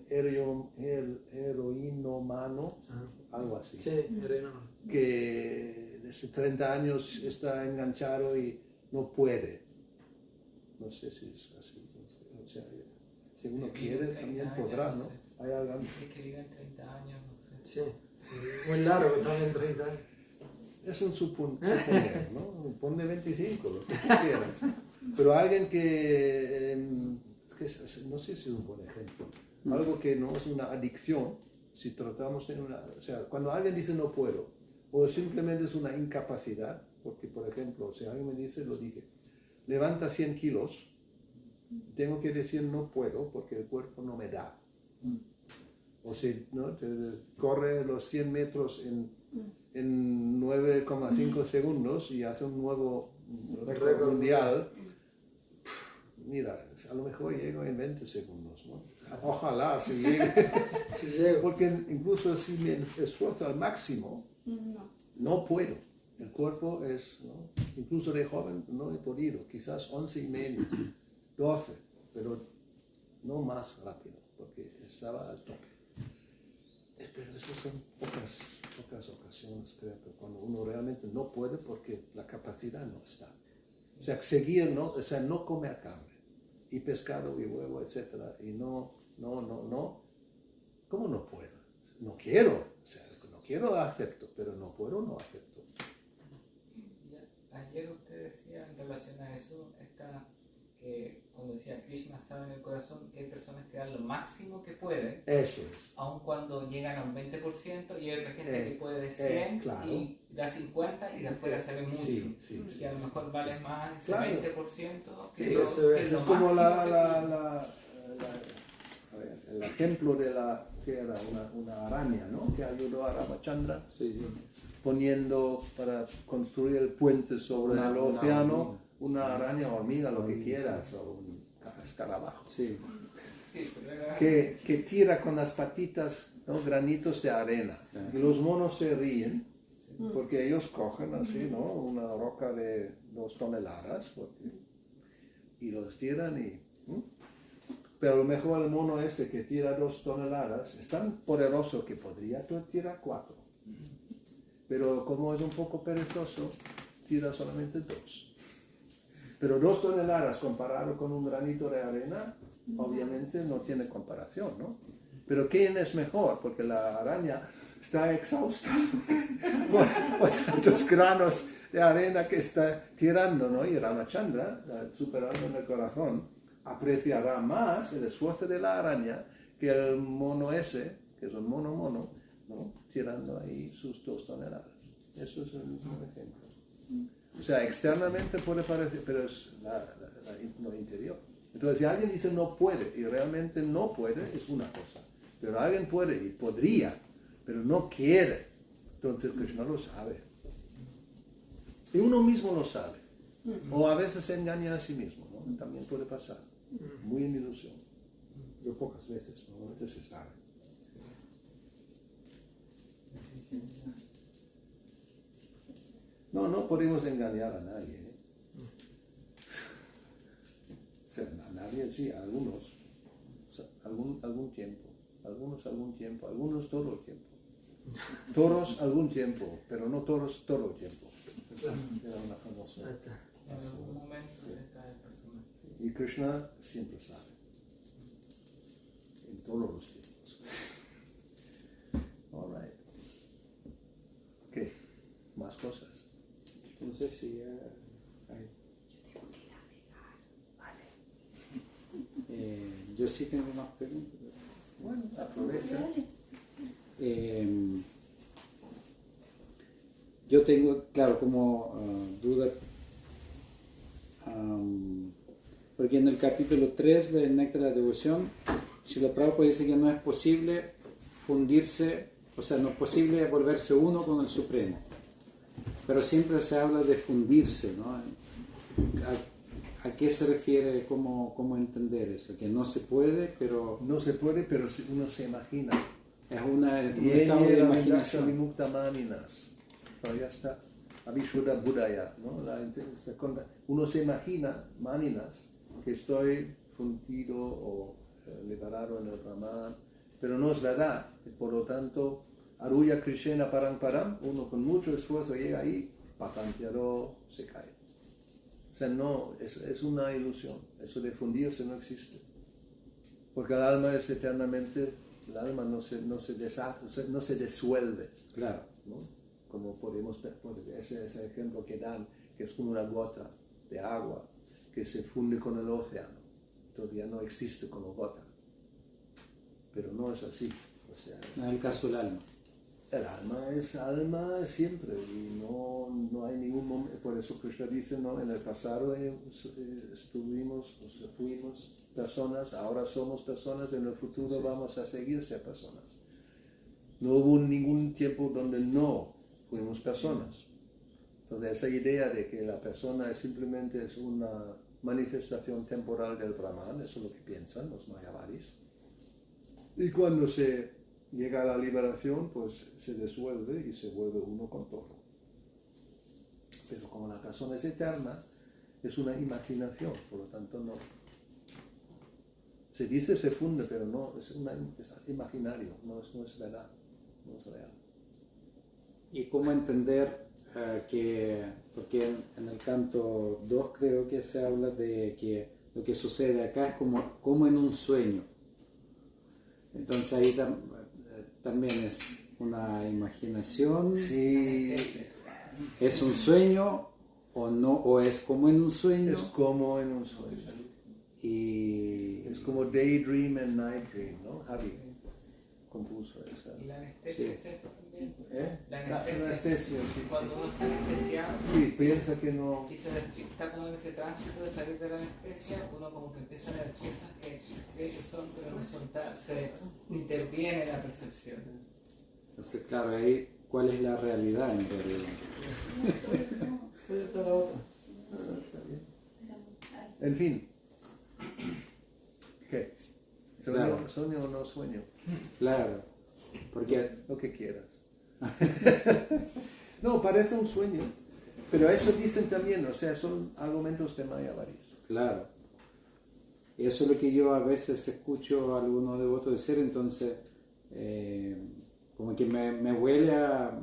S1: heroínomano, algo así.
S3: Sí, heroínomano.
S1: Que desde 30 años está enganchado y no puede. No sé si es así. O sea, si uno quiere, también podrá, ¿no? Hay algo.
S4: Es que viven 30 años, no sé.
S3: Sí, muy largo, también 30 años.
S1: Es un suponer, ¿no? Ponle 25, lo que tú quieras. Pero alguien que, no sé si es un buen ejemplo, algo que no es una adicción, si tratamos de o sea, cuando alguien dice no puedo, o simplemente es una incapacidad, porque por ejemplo, si alguien me dice, lo dije, levanta 100 kilos, tengo que decir no puedo porque el cuerpo no me da. O si ¿no? Corre los 100 metros en 9,5 segundos y hace un nuevo récord mundial. Mira, a lo mejor llego en 20 segundos, ¿no? Ojalá si llegue.
S3: Si llego.
S1: Porque incluso si me esfuerzo al máximo, no puedo. El cuerpo es, ¿no? Incluso de joven no he podido, quizás 11,5, 12, pero no más rápido, porque estaba al tope. Pero esas son pocas ocasiones, creo que cuando uno realmente no puede porque la capacidad no está. O sea, seguir, ¿no? O sea, no comer carne y pescado y huevo, etc. Y no. ¿Cómo no puedo? No quiero, o sea, no quiero, acepto, pero no puedo, no acepto.
S4: Ayer usted decía en relación a eso, que cuando decía Krishna sabe en el corazón que hay personas que dan lo máximo que pueden,
S1: Eso es.
S4: aun cuando llegan a un 20%, y hay otra gente que puede 100
S1: claro.
S4: y da 50 y de afuera se ve mucho.
S1: Sí.
S4: Y a lo mejor vale más ese
S1: Claro.
S4: 20% que
S1: Sí,
S4: lo,
S3: se ve.
S4: que lo
S1: Es como
S4: máximo que
S1: el ejemplo de que era una araña, ¿no? Que ayudó a Ramachandra
S2: Sí.
S1: poniendo para construir el puente sobre el océano
S2: una
S1: una araña, hormiga, lo que
S2: Hormiga,
S1: quieras, o un escarabajo.
S2: Sí.
S4: Sí, pero era-
S1: Que tira con las patitas, ¿no? Granitos de arena.
S2: Sí.
S1: Y los monos se ríen porque ellos cogen así, ¿no? Una roca de 2 toneladas y los tiran y... Pero a lo mejor el mono ese que tira 2 toneladas es tan poderoso que podría tirar 4. Pero como es un poco perezoso, tira solamente 2. Pero 2 toneladas comparado con un granito de arena, obviamente no tiene comparación, ¿no? Pero ¿quién es mejor? Porque la araña está exhausta por tantos granos de arena que está tirando, ¿no? Y Ramachandra, superando en el corazón, apreciará más el esfuerzo de la araña que el mono ese, que es un mono, ¿no? Tirando ahí sus 2 toneladas. Eso es el mismo ejemplo. O sea, externamente puede parecer, pero es lo interior. Entonces, si alguien dice no puede y realmente no puede, es una cosa. Pero alguien puede y podría, pero no quiere. Entonces, Krishna lo sabe. Y uno mismo lo sabe. O a veces se engaña a sí mismo, ¿no? También puede pasar. Muy en ilusión. Pero pocas veces, normalmente se sabe. No podemos engañar a nadie. O sea, a nadie, sí, a algunos. O sea, algún tiempo. Algunos algún tiempo. Algunos todo el tiempo. Toros algún tiempo, pero no toros todo el tiempo. Esa era una famosa.
S4: en algún momento esa persona.
S1: Y Krishna siempre sabe. En todos los tiempos. All right. Ok. Más cosas.
S2: No sé si hay. Yo sí tengo más preguntas.
S1: Bueno, aprovecha.
S2: Yo tengo, claro, como duda, porque en el capítulo 3 del Néctar de la Devoción, Srila Prabhupada dice que no es posible fundirse, o sea, no es posible volverse uno con el Supremo. Pero siempre se habla de fundirse, ¿no? ¿A qué se refiere? ¿Cómo entender eso? Que no se puede, pero
S1: No se puede, pero uno se imagina.
S2: es un estado de imaginación.
S1: Pero ya está. Avishuddha Buddhaya, ¿no? Uno se imagina, maninas, que estoy fundido o liberado en el Brahman, pero no es verdad. Por lo tanto, Aruya Krishna Paramparam, uno con mucho esfuerzo llega ahí, patanteado, se cae. O sea, no, es una ilusión. Eso de fundirse no existe. Porque el alma es eternamente, el alma no se deshace, no se disuelve.
S2: Claro.
S1: ¿No? Como podemos ver, ese ejemplo que dan, que es como una gota de agua que se funde con el océano. Todavía no existe como gota. Pero no es así. O sea,
S2: No es el caso del alma.
S1: el alma es alma siempre y no hay ningún momento. Por eso Krishna dice, ¿no? En el pasado fuimos personas, ahora somos personas, en el futuro vamos a seguir ser personas. No hubo ningún tiempo donde no fuimos personas. Entonces esa idea de que la persona simplemente es una manifestación temporal del Brahman, eso es lo que piensan los Mayavadis. Y cuando se llega a la liberación, pues se disuelve y se vuelve uno con todo. Pero como la persona es eterna, es una imaginación, por lo tanto no. Se dice se funde, pero no, es imaginario, no es verdad, no es real.
S2: ¿Y cómo entender porque en el canto 2 creo que se habla de que lo que sucede acá es como en un sueño. Entonces ahí también es una imaginación,
S1: Sí,
S2: es un sueño o no, o es como en un sueño.
S1: es como en un sueño.
S2: Y
S1: Es como Daydream and Night Dream, ¿no? Javi compuso esa.
S4: Y la anestesia
S2: Sí.
S4: es eso también.
S1: ¿Eh?
S4: La
S1: La anestesia, sí.
S4: Cuando uno está anestesiado
S1: Sí, piensa que no.
S4: y está como en ese tránsito de salir de la anestesia, uno como que empieza a ver cosas que cree que son, pero no son tal, se interviene la percepción.
S2: entonces, claro, ahí cuál es la realidad en realidad.
S1: Pues está la otra. Ah, está bien. En fin. ¿Qué? ¿Sueño,
S2: Claro.
S1: ¿Sueño o no sueño?
S2: Claro, porque
S1: Lo que quieras. No, parece un sueño, pero eso dicen también, o sea, son argumentos de Mayavaris.
S2: claro, eso es lo que yo a veces escucho a algunos devotos decir, entonces como que me huele a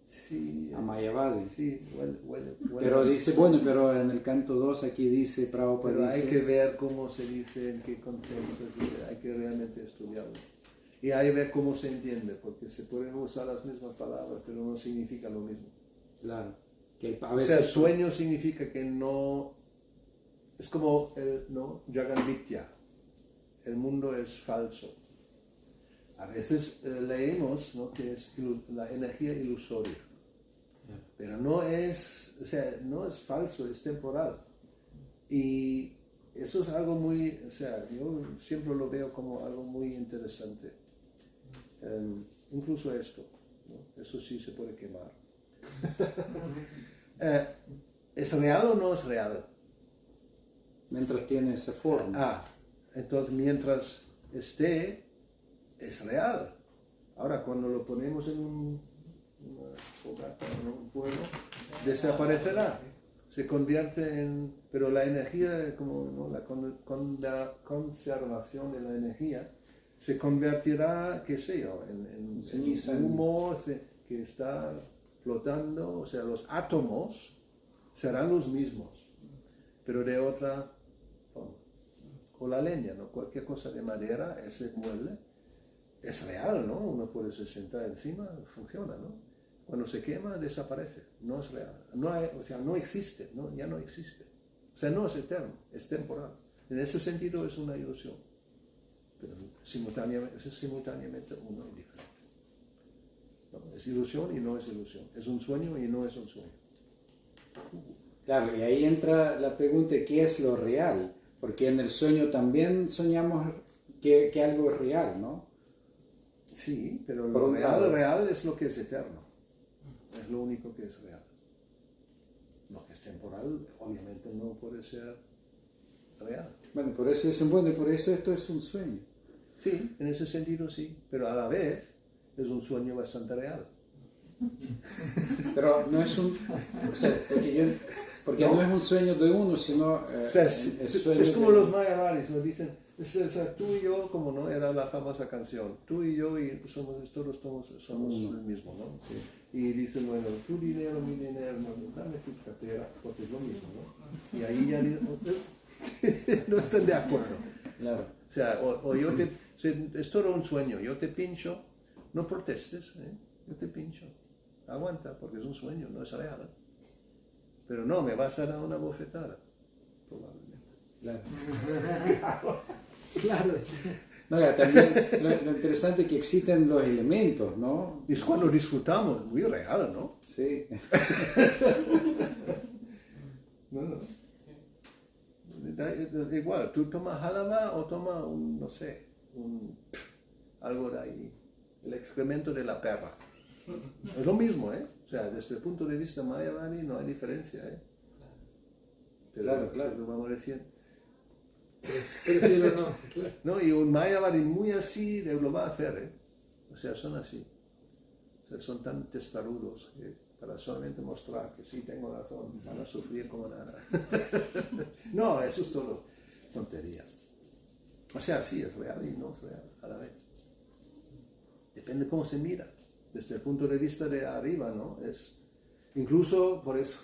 S1: Sí,
S2: Mayavadi.
S1: sí, huele.
S2: Pero dice, bueno, pero en el canto 2 aquí dice,
S1: Pero
S2: Prabhupada
S1: hay
S2: dice,
S1: que ver cómo se dice, en qué contexto, hay que realmente estudiarlo. Y hay que ver cómo se entiende, porque se pueden usar las mismas palabras, pero no significa lo mismo.
S2: claro, que a
S1: O
S2: veces
S1: sea, sueño significa que no, es como el, ¿no? Jaganvitya, el mundo es falso. A veces leemos, ¿no? Que es la energía ilusoria, pero no es, o sea, no es falso, es temporal. Y eso es algo muy, o sea, yo siempre lo veo como algo muy interesante. Incluso esto, ¿no? Eso sí se puede quemar. ¿Es real o no es real?
S2: mientras tiene esa forma.
S1: Entonces mientras esté, es real. Ahora, cuando lo ponemos en una fogata, en un fuego, desaparecerá. Se convierte en... Pero la energía, como ¿no? la conservación de la energía, se convertirá, qué sé yo, en
S2: Ceniza.
S1: humo que está flotando. O sea, los átomos serán los mismos, pero de otra forma. O la leña, ¿no? Cualquier cosa de madera, ese mueble, es real, ¿no? Uno puede sentar encima, funciona, ¿no? Cuando se quema, desaparece, no es real. O sea, no existe, ¿no? Ya no existe. O sea, no es eterno, es temporal. En ese sentido es una ilusión, pero es simultáneamente uno y diferente. ¿No? Es ilusión y no es ilusión. Es un sueño y no es un sueño.
S2: Claro, y ahí entra la pregunta, ¿qué es lo real? Porque en el sueño también soñamos que algo es real, ¿no?
S1: Sí, pero
S2: Por
S1: lo
S2: un lado.
S1: real es lo que es eterno. Es lo único que es real. Lo que es temporal, obviamente no puede ser real.
S2: Bueno, por eso dicen, bueno, y por eso esto es un sueño.
S1: Sí, en ese sentido sí, pero a la vez es un sueño bastante real.
S2: Pero no es un... O sea, porque no es un sueño de uno, sino...
S1: O sea,
S2: sueño
S1: es como
S2: de-
S1: los mayavaris, nos dicen, o sea, tú y yo, como no era la famosa canción, tú y yo y todos somos
S2: Uno.
S1: el mismo, ¿no? Y dicen, bueno, tu dinero, mi dinero, no, dame tu cartera, porque es lo mismo, ¿no? Y ahí ya no están de acuerdo.
S2: Claro,
S1: O sea, o yo te... o sea, es todo un sueño, yo te pincho, no protestes, ¿eh? Yo te pincho. Aguanta, porque es un sueño, no es real. Pero no, me vas a dar una bofetada, probablemente.
S2: claro.
S3: Claro.
S2: No, ya, también lo interesante es que existen los elementos, ¿no?
S1: Y es cuando disfrutamos, muy real, ¿no?
S2: Sí.
S1: No. Da igual, tú tomas halava o tomas no sé, algo de ahí, el excremento de la perra. Es lo mismo, ¿eh? O sea, desde el punto de vista mayavadi no hay diferencia, ¿eh? Pero,
S2: Claro.
S1: Lo vamos diciendo.
S3: Prefiero no. Claro.
S1: No, y un mayavadi muy así lo va a hacer, ¿eh? O sea, son así. O sea, son tan testarudos que para solamente mostrar que sí tengo razón, van a sufrir como nada. No, eso es todo tontería. O sea, sí, es real y no es real a la vez. Depende cómo se mira. Desde el punto de vista de arriba, ¿no? Es incluso por eso,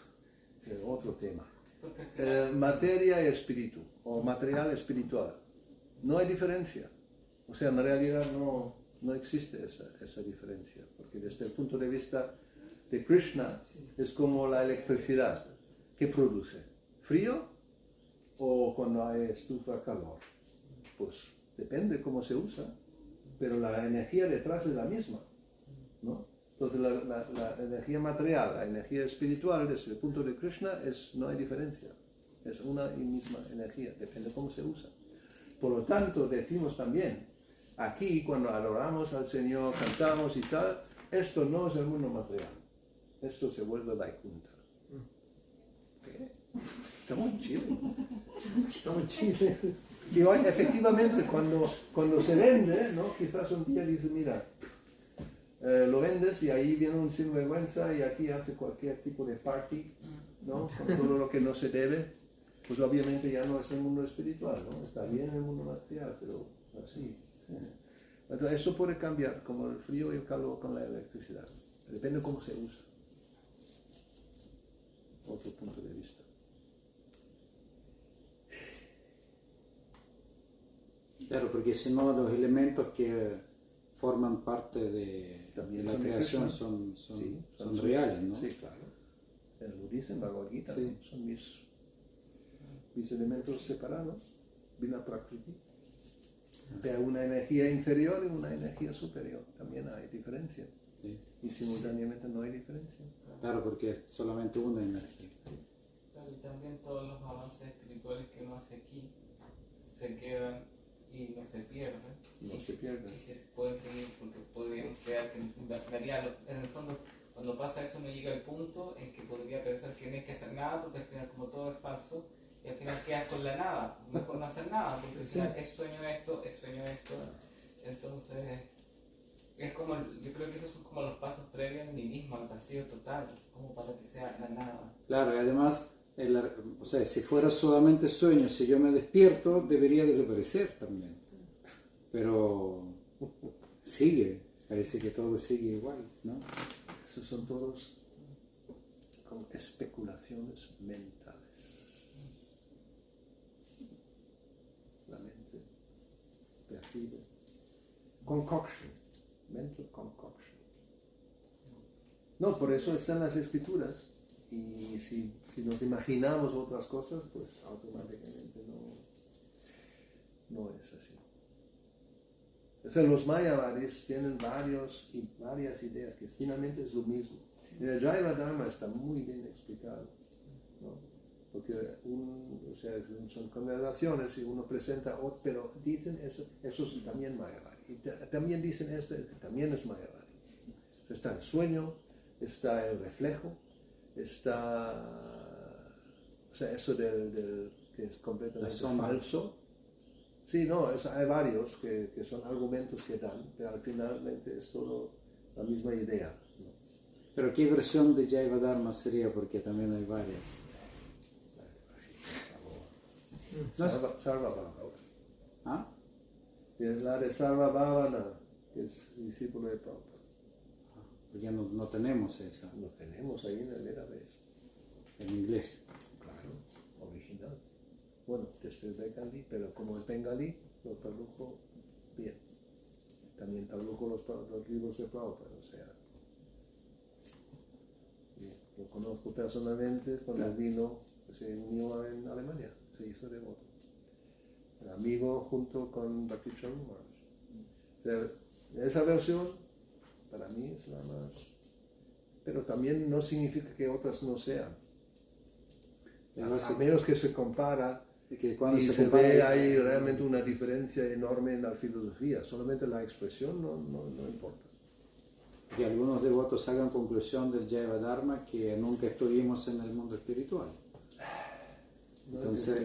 S1: otro tema.
S4: Porque al final-
S1: materia y espíritu, o material espiritual. No hay diferencia. O sea, en realidad no existe esa diferencia, porque desde el punto de vista de Krishna es como la electricidad. ¿Qué produce? ¿Frío o cuando hay estufa calor? Pues depende cómo se usa, pero la energía detrás es la misma, ¿no? Entonces la energía material, la energía espiritual desde el punto de Krishna no hay diferencia, es una y misma energía, depende cómo se usa. Por lo tanto decimos también, aquí cuando adoramos al Señor, cantamos y tal, esto no es el mundo material, esto se vuelve Vaikuntha. ¿Qué? Está muy chido. Está muy chido. Y hoy, efectivamente, cuando se vende, ¿no? Quizás un día dice, mira, lo vendes y ahí viene un sinvergüenza y aquí hace cualquier tipo de party, ¿no? Con todo lo que no se debe, pues obviamente ya no es el mundo espiritual, ¿no? Está bien el mundo material, pero así. Entonces eso puede cambiar, como el frío y el calor con la electricidad. Depende de cómo se usa. Otro punto de vista.
S2: Claro, porque si no los elementos que forman parte de
S1: También
S2: la
S1: son de
S2: creación
S1: Krishna.
S2: son
S1: Sí,
S2: reales, ¿no?
S1: Sí, claro. Lo dice en Bhagavad Gita,
S2: Sí.
S1: ¿no? Son mis elementos separados, Vina Prakriti. Pero una energía inferior y una energía superior, también hay diferencia.
S2: Sí.
S1: Y simultáneamente no hay diferencia.
S2: Claro, porque es solamente una energía.
S4: Claro, y también todos los avances espirituales que uno hace aquí se quedan y no se pierden.
S1: No se pierden.
S4: Y se pueden seguir porque podríamos crear que en el fondo cuando pasa eso uno llega al punto en que podría pensar que no hay que hacer nada porque al final como todo es falso y al final quedas con la nada, mejor no hacer nada porque al final es sueño esto, entonces es como, yo creo que esos son como los pasos previos al nihilismo, al vacío total, como para que sea la nada.
S2: Claro, y además, o sea, si fuera solamente sueño, si yo me despierto, debería desaparecer también. Pero sigue, parece que todo sigue igual, ¿no?
S1: Esos son todos como especulaciones mentales. La mente percibe. Concoction, mental concoction. No, por eso están las escrituras. Y si nos imaginamos otras cosas, pues automáticamente no es así. O sea, los mayavadis tienen varias ideas que finalmente es lo mismo. En el Jaiva Dharma está muy bien explicado, ¿no? Porque son congregaciones y uno presenta otro, pero dicen eso es también mayavadi. Y también dicen también es mayavadi. Está el sueño, está el reflejo, está, o sea, eso que es completamente falso. Sí, no, hay varios que son argumentos que dan, pero al finalmente es todo la misma idea, ¿no?
S2: Pero ¿qué versión de Jaiva Dharma sería? Porque también hay varias.
S1: Sarva Bhavana.
S2: ¿Ah?
S1: Es la de Sarva Bhavana, que es discípulo de Prabhupada.
S2: Porque no tenemos esa
S1: Lo tenemos ahí en el Vedas.
S2: en inglés.
S1: Claro, original. Bueno, desde el bengalí, pero como es bengalí, lo tradujo bien. También tradujo los libros de Prabhupada, o sea. Bien, lo conozco personalmente cuando vino, se unió en Alemania, se hizo devoto. El amigo junto con Bhakti Charan Maharaj. O sea, esa versión para mí es la más. Pero también no significa que otras no sean. A menos que se compara
S2: Que cuando
S1: y se ve ahí realmente una diferencia enorme en la filosofía. Solamente la expresión no importa.
S2: Que algunos devotos sacan conclusión del Jaiva Dharma que nunca estuvimos en el mundo espiritual. Entonces,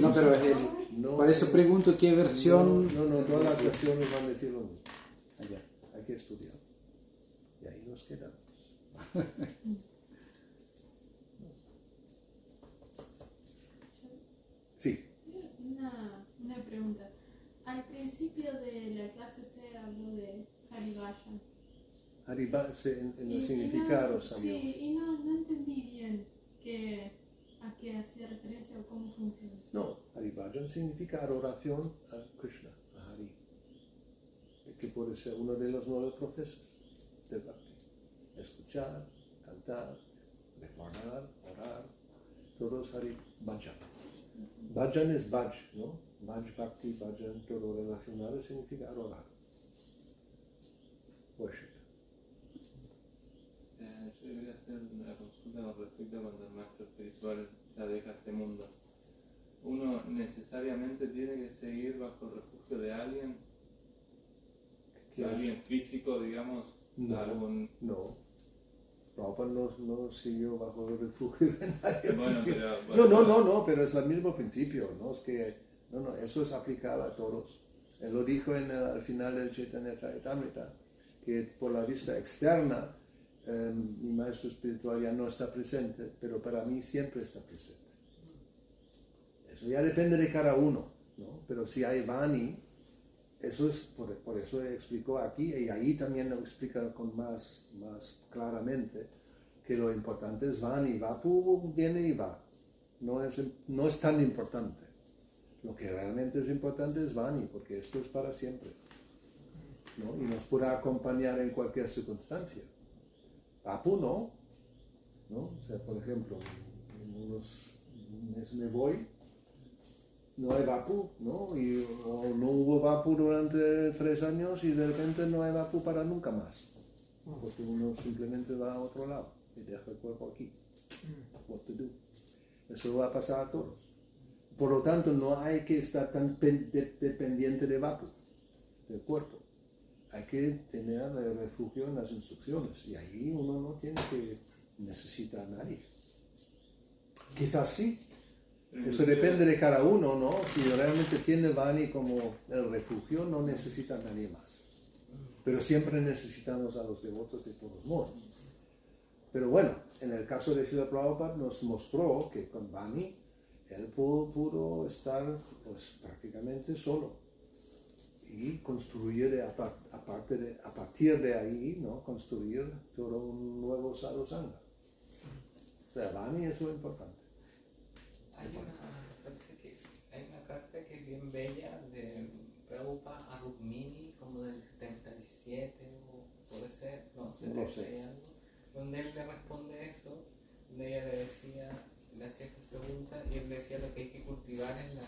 S2: no, pero es por eso pregunto qué versión.
S1: No, todas las versiones van a decir lo mismo.
S2: Allá.
S1: Hay que estudiar. Y ahí nos quedamos. Sí.
S6: Una pregunta. Al principio de la clase usted habló de Harivaya.
S1: Haribasa en los significados también.
S6: Sí, y no entendí bien a que hacía referencia o cómo funciona?
S1: No, Hari Bhajan significa adoración a Krishna, a Hari, que puede ser uno de los 9 procesos del Bhakti. Escuchar, cantar, recordar, orar, todo es Hari Bhajan. Bhajan es Bhaj, ¿no? Bhaj, Bhakti, Bhajan, todo relacionado significa adorar. Worship.
S7: Yo quería hacer una consulta con respecto a cuando el maestro espiritual ya deja este mundo. ¿Uno necesariamente tiene que seguir bajo el refugio de alguien?
S1: ¿Qué es?
S7: ¿Alguien físico, digamos?
S1: No,
S7: algún...
S1: no. Prabhupada no siguió bajo el refugio de nadie.
S7: Bueno, pero...
S1: No, pero es el mismo principio, ¿no? Es que, eso es aplicable a todos. Él lo dijo al final del Chaitanya Charitamrita, que por la vista externa, mi maestro espiritual ya no está presente, pero para mí siempre está presente. Eso ya depende de cada uno, ¿no? Pero si hay Vani, eso es, por eso explicó aquí, y ahí también lo explica con más claramente, que lo importante es Vani. Vapu viene y va. No es tan importante. Lo que realmente es importante es Vani, porque esto es para siempre, ¿no? Y nos podrá acompañar en cualquier circunstancia. Vapu no. O sea, por ejemplo, en unos meses me voy, no hay Vapu, ¿no? O no hubo Vapu durante 3 años y de repente no hay Vapu para nunca más. Porque uno simplemente va a otro lado y deja el cuerpo aquí. What to do. Eso va a pasar a todos. Por lo tanto, no hay que estar tan dependiente de Vapu, del cuerpo. Hay que tener el refugio en las instrucciones. Y ahí uno no tiene que necesitar a nadie. Quizás sí. Eso depende de cada uno, ¿no? Si realmente tiene Vani como el refugio, no necesita a nadie más. Pero siempre necesitamos a los devotos de todos modos. Pero bueno, en el caso de Srila Prabhupada nos mostró que con Vani él pudo estar pues, prácticamente solo y construir a partir de ahí, ¿no? Construir todo un nuevo sadhusanga. O sea, Vani es lo importante.
S4: Parece que hay una carta que es bien bella de Prabhupada a Rukmini, como del 77, o puede ser, no sé,
S1: No sé.
S4: algo, donde él le responde eso, donde ella le hacía estas preguntas y él le decía lo que hay que cultivar es la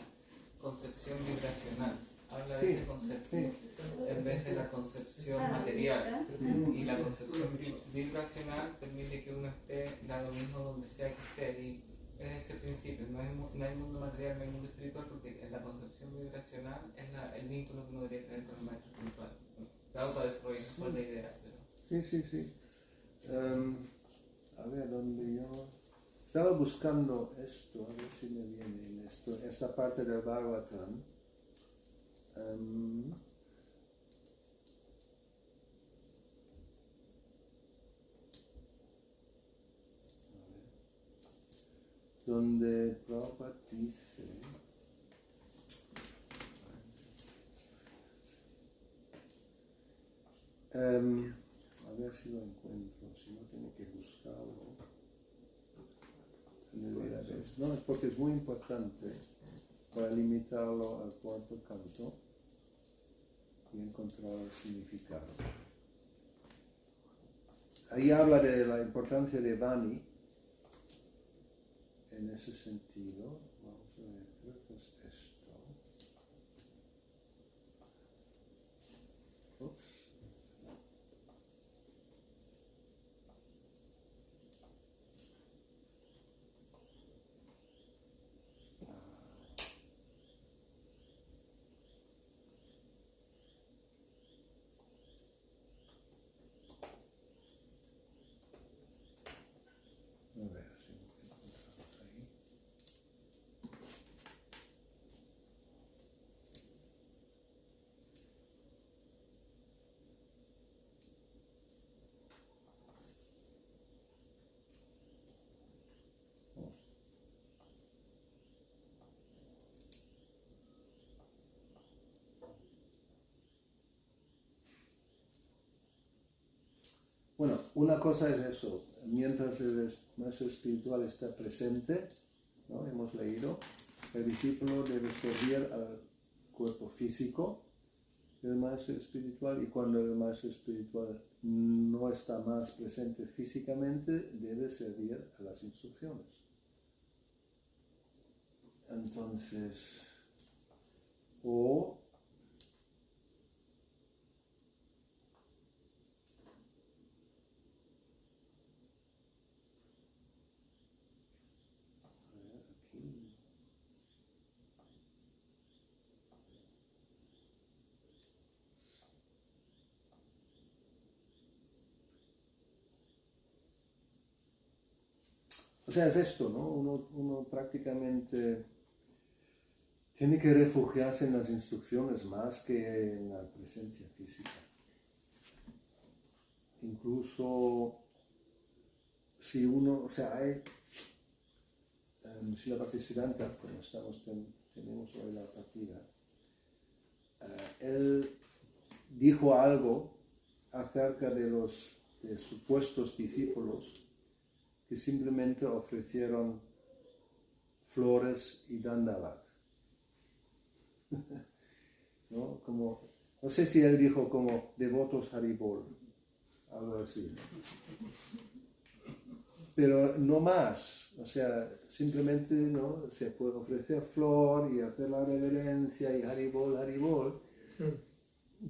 S4: concepción vibracional. Habla de ese concepto en vez de la concepción material. Y la concepción vibracional permite que uno esté da lo mismo donde sea que esté. Y es ese principio, no hay mundo material, no hay mundo espiritual, porque en la concepción vibracional es el vínculo que uno debería tener con el maestro espiritual. Claro, para desarrollar mejor la idea. Pero...
S1: Sí. A ver, donde yo estaba buscando esto, a ver si me viene en esto, esta parte del Bhagavatam. Donde Prabhupada dice, a ver si lo encuentro, si no tengo que buscarlo. No, es porque es muy importante para limitarlo al cuarto canto y encontrar el significado. Ahí habla de la importancia de Vani. En ese sentido, vamos a ver, creo que es esto. Ups. A ver si lo encontramos ahí. Bueno, una cosa es eso, mientras el maestro espiritual está presente, ¿no? Hemos leído, el discípulo debe servir al cuerpo físico del maestro espiritual, y cuando el maestro espiritual no está más presente físicamente, debe servir a las instrucciones. Entonces, o o sea, es esto, ¿no? Uno prácticamente tiene que refugiarse en las instrucciones más que en la presencia física. Incluso si uno, o sea, hay, Srila Bhaktisiddhanta, como tenemos hoy la partida, él dijo algo acerca de los supuestos discípulos que simplemente ofrecieron flores y dandavat. ¿No? Como, no sé si él dijo como devotos Haribol, algo así. Pero no más, o sea, simplemente, ¿no? Se puede ofrecer flor y hacer la reverencia y Haribol, Haribol,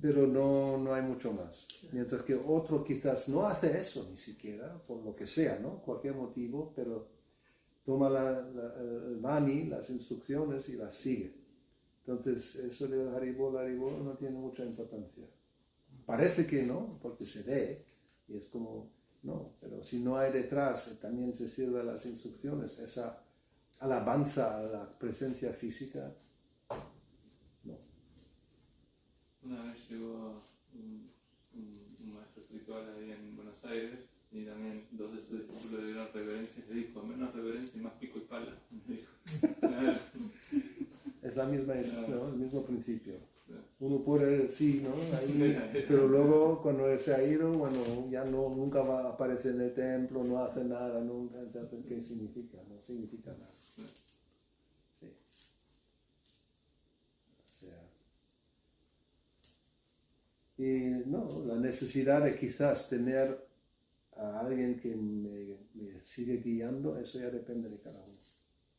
S1: pero no hay mucho más. Mientras que otro quizás no hace eso ni siquiera, por lo que sea, ¿no? Cualquier motivo, pero toma el Vani, las instrucciones, y las sigue. Entonces, eso de Haribol, Haribol no tiene mucha importancia. Parece que no, porque se ve, y es como, no, pero si no hay detrás, también se sirve a las instrucciones, esa alabanza a la presencia física, no.
S7: Una vez llegó un maestro espiritual ahí en Buenos Aires, y también dos de sus discípulos le dieron reverencia, y le dijo, menos reverencia y más pico y pala.
S1: Es la misma, ¿no? El mismo principio. Uno puede, sí, ¿no? Ahí, pero luego cuando él se ha ido, bueno, ya nunca va a aparecer en el templo, no hace nada, nunca. Entonces, ¿qué significa? No significa nada. Sí. O sea, y no, la necesidad de quizás tener a alguien que me sigue guiando, eso ya depende de cada uno.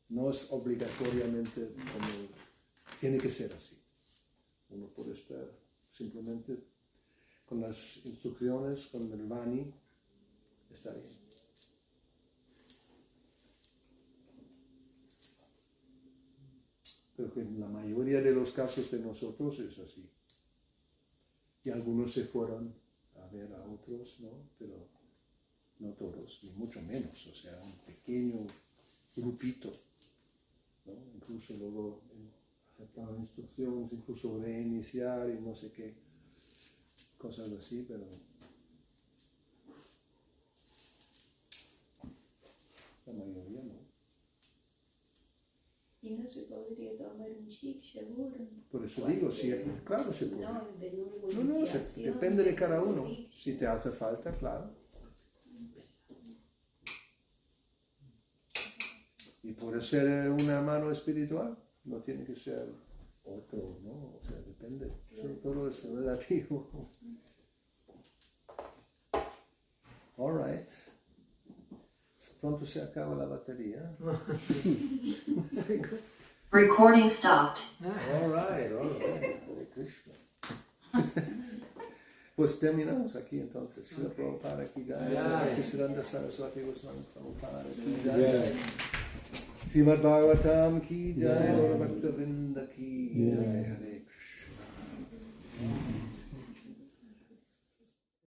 S1: No es obligatoriamente como tiene que ser así. Uno puede estar simplemente con las instrucciones, con el Vani, está bien. Pero que en la mayoría de los casos de nosotros es así. Y algunos se fueron a ver a otros, ¿no? Pero no todos, ni mucho menos. O sea, un pequeño grupito, ¿no? Incluso luego aceptaron instrucciones, incluso reiniciar y no sé qué, cosas así, pero la mayoría no.
S5: Y no se podría tomar un shiksha, seguro.
S1: Por eso digo, sí, claro se puede.
S5: No, de
S1: No, depende de cada uno. Si te hace falta, claro. Y puede ser un hermano espiritual, no tiene que ser otro, ¿no? O sea, depende. Todo es relativo. All right. Pronto se acaba la batería.
S8: Recording stopped.
S1: All right. Hare Krishna. Pues terminamos aquí entonces. Srila Prabhupada aquí, Bhaktisiddhanta Saraswati Goswami Prabhupada aquí, Srimad Bhagavatam ki jai, Gaura Bhakta Vrinda ki